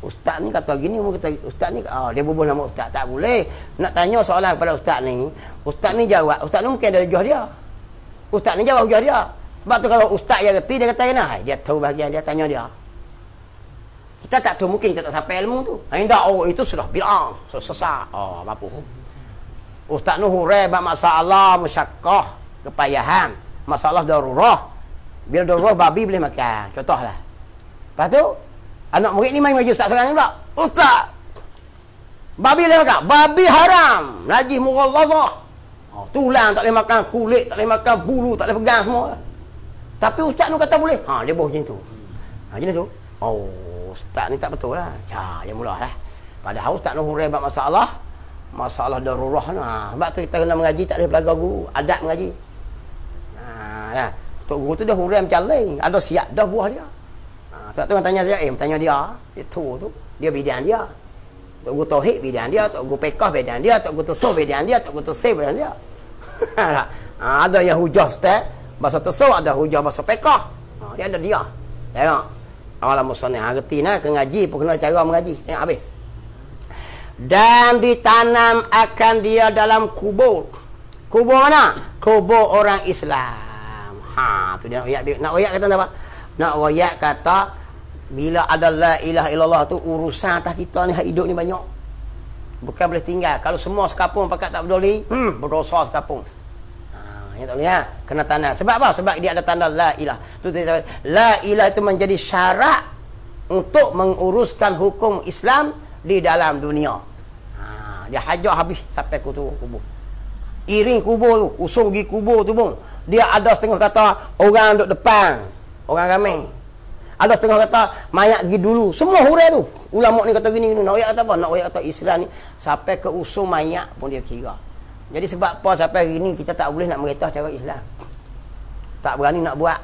Ustaz ni kata gini, ustaz ni dia bubuh nama ustaz, tak boleh. Nak tanya soalan kepada ustaz ni jawab, ustaz ni mungkin ada hujah dia. Ustaz ni jawab hujah dia. Sebab tu kalau ustaz yang reti dia kata dia tahu bahagian dia, tanya dia. Kita tak tahu, mungkin kita tak sampai ilmu tu. Hendak itu sudah bid'ah, sesat. Apa? Ustaz nu hurai bab masalah musyaqqah, kepayahan, masalah darurah. Bila darurah babi boleh makan. Contohlah. Lepas tu anak murid ni main ngaji ustaz seorang ni pula. Ustaz, babi boleh makan? Babi haram. Najis mughallazah. Tulang tak boleh makan, kulit tak boleh makan, bulu tak boleh pegang semua. Tapi ustaz tu kata boleh. Dia boh macam tu. Macam tu. Ustaz ni tak betul lah. Dia mulalah. Padahal ustaz tu hurai bab masalah darurah ni. Sebab tu kita kena mengaji, tak boleh belajar guru. Adab mengaji. Tok guru tu dah hurai macam lain. Ada siap dah buah dia. Sebab tu orang tanya saya, tanya dia. Itu tu. Dia bidang dia. Tok guru tauhid bidang dia. Tok guru fiqh bidang dia. Tok guru tasawuf bidang dia. Tok guru tafsir bidang dia. Ada yang hujah ustaz bahasa tasawuf, ada hujah bahasa fiqh. Dia ada dia. Tengok. Awal musannif ngerti nak ke ngaji pun kena cara mengaji. Tengok habis. Dan ditanam akan dia dalam kubur. Kubur mana? Kubur orang Islam. Tu dia nak royak kata apa? Nak royak kata bila ada la ilaha illallah tu urusan atas kita ni hidup ni banyak. Bukan boleh tinggal. Kalau semua sekapung pakat tak peduli, berdosa sekapung. Ya tak boleh kena tanam. Sebab apa? Sebab dia ada tanda la ilah. Tu la ilah itu menjadi syarat untuk menguruskan hukum Islam di dalam dunia. Dia hajar habis sampai ke kubur. Iring kubur tu, usung pergi kubur tu pun. Dia ada setengah kata orang duduk depan, orang ramai. Ada setengah kata mayat pergi dulu. Semua hurai tu. Ulama ni kata gini, nak ayat kata apa? Nak ayat kata Islam ni sampai ke usung mayat pun dia kira. Jadi sebab apa sampai hari ni kita tak boleh nak meretah cara Islam. Tak berani nak buat.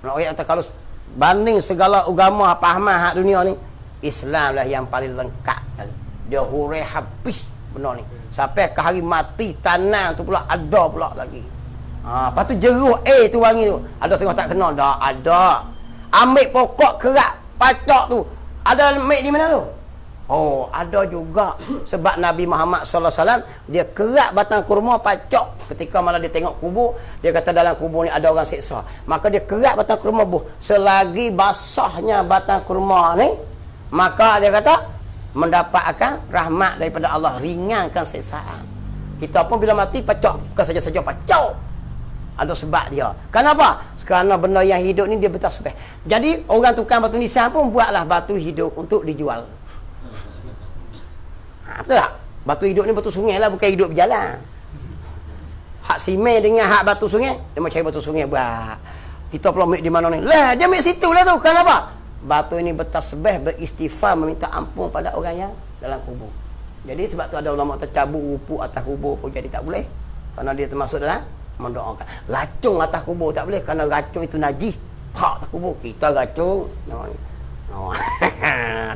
Nak ayat kata kalau banding segala agama pahaman hak dunia ni, Islam lah yang paling lengkap kali. Dia hurai habis benar ni. Sampai ke hari mati tanam tu pula ada pula lagi. Lepas tu jeruh tu wangi tu. Ada setengah tak kena. Dah ada. Ambil pokok kerak pacak tu. Ada ambil di mana tu? Ada juga. Sebab Nabi Muhammad SAW dia kerak batang kurma pacak. Ketika malah dia tengok kubur, dia kata dalam kubur ni ada orang siksa. Maka dia kerak batang kurma selagi basahnya batang kurma ni, maka dia kata mendapatkan rahmat daripada Allah, ringankan siksaan. Kita pun bila mati pacak, bukan saja-saja pacak. Ada sebab dia. Kenapa? Kerana benda yang hidup ni dia bertasbih. Jadi orang tukang batu nisan pun buatlah batu hidup untuk dijual. Betul tak? Batu hidup ni batu sungai lah, bukan hidup berjalan. Hak simen dengan hak batu sungai, dia mau cari batu sungai buat. Kita pula ambil di mana ni? Lah, dia ambil situ lah tu. Kenapa? Batu ini bertasbih, beristighfar, meminta ampun pada orang yang dalam kubur. Jadi sebab tu ada ulama tercabut rupu atas kubur pun jadi tak boleh. Kerana dia termasuk dalam mendoakan. Racun atas kubur tak boleh. Kerana racun itu najis. Atas kubur. Kita racun.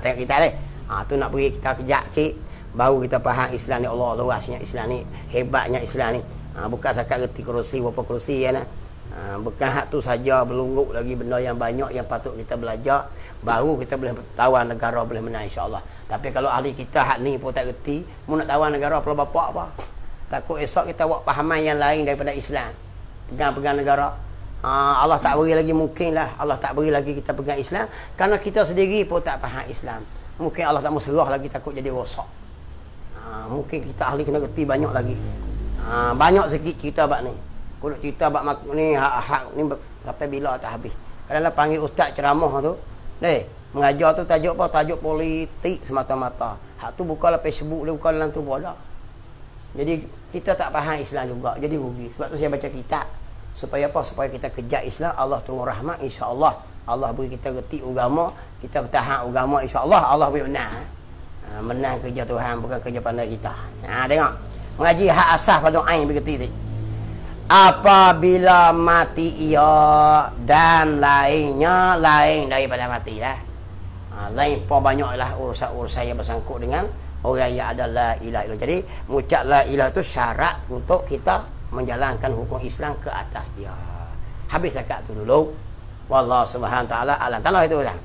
Tengok kita ni. Tu nak beri kita kejap sikit. Baru kita faham Islam ni. Allah luasnya Islam ni. Hebatnya Islam ni. Bukan sakat reti kerusi, berapa kerusi ya. Bukan hak tu saja, belungguk lagi benda yang banyak yang patut kita belajar. Baru kita boleh tawan negara boleh menang insya-Allah. Tapi kalau ahli kita hak ni pun tak reti, mu nak tawan negara apa bapak apa. Takut esok kita buat pahaman yang lain daripada Islam. Pegang-pegang negara. Allah tak beri lagi, mungkinlah Allah tak beri lagi kita pegang Islam kerana kita sendiri pun tak faham Islam. Mungkin Allah tak mau serah lagi, takut jadi rosak. Mungkin kita ahli kena reti banyak lagi. Banyak sikit cerita bab ni. Kalau cerita bab ni hak ni sampai bila tak habis. Kadang-kadang panggil ustaz ceramah tu, mengajar tu tajuk apa? Tajuk politik semata-mata. Hak tu bukanlah Facebook dia, bukan dalam tu bola. Jadi kita tak faham Islam juga, jadi rugi. Sebab tu saya baca kitab. Supaya apa? Supaya kita kejar Islam, Allah turun rahmat insya-Allah. Allah beri kita reti agama, kita bertahan agama insya-Allah, Allah beri menang. Menang kerja Tuhan, bukan kerja pandai kita. Tengok. Mengaji hak asas pada ain berketi tadi. apabila mati ia dan lainnya lain daripada mati lah. Lain pun banyaklah urusan-urusan yang bersangkut dengan orang yang ada la ilaha illallah. Jadi mengucap la ilaha itu syarat untuk kita menjalankan hukum Islam ke atas dia. Habis zakat tu dulu. Wallahu subhanahu taala alam. Kalau itu dah.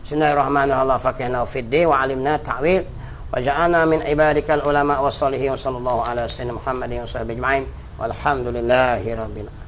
Bismillahirrahmanirrahim. Faqihna fid din wa alimna ta'wil wa ja'alna min ibadikal ulama was salihin. Sallallahu alaihi wasallam Muhammadin wa sahbihi ajma'in. Walhamdulillahi rabbil alamin.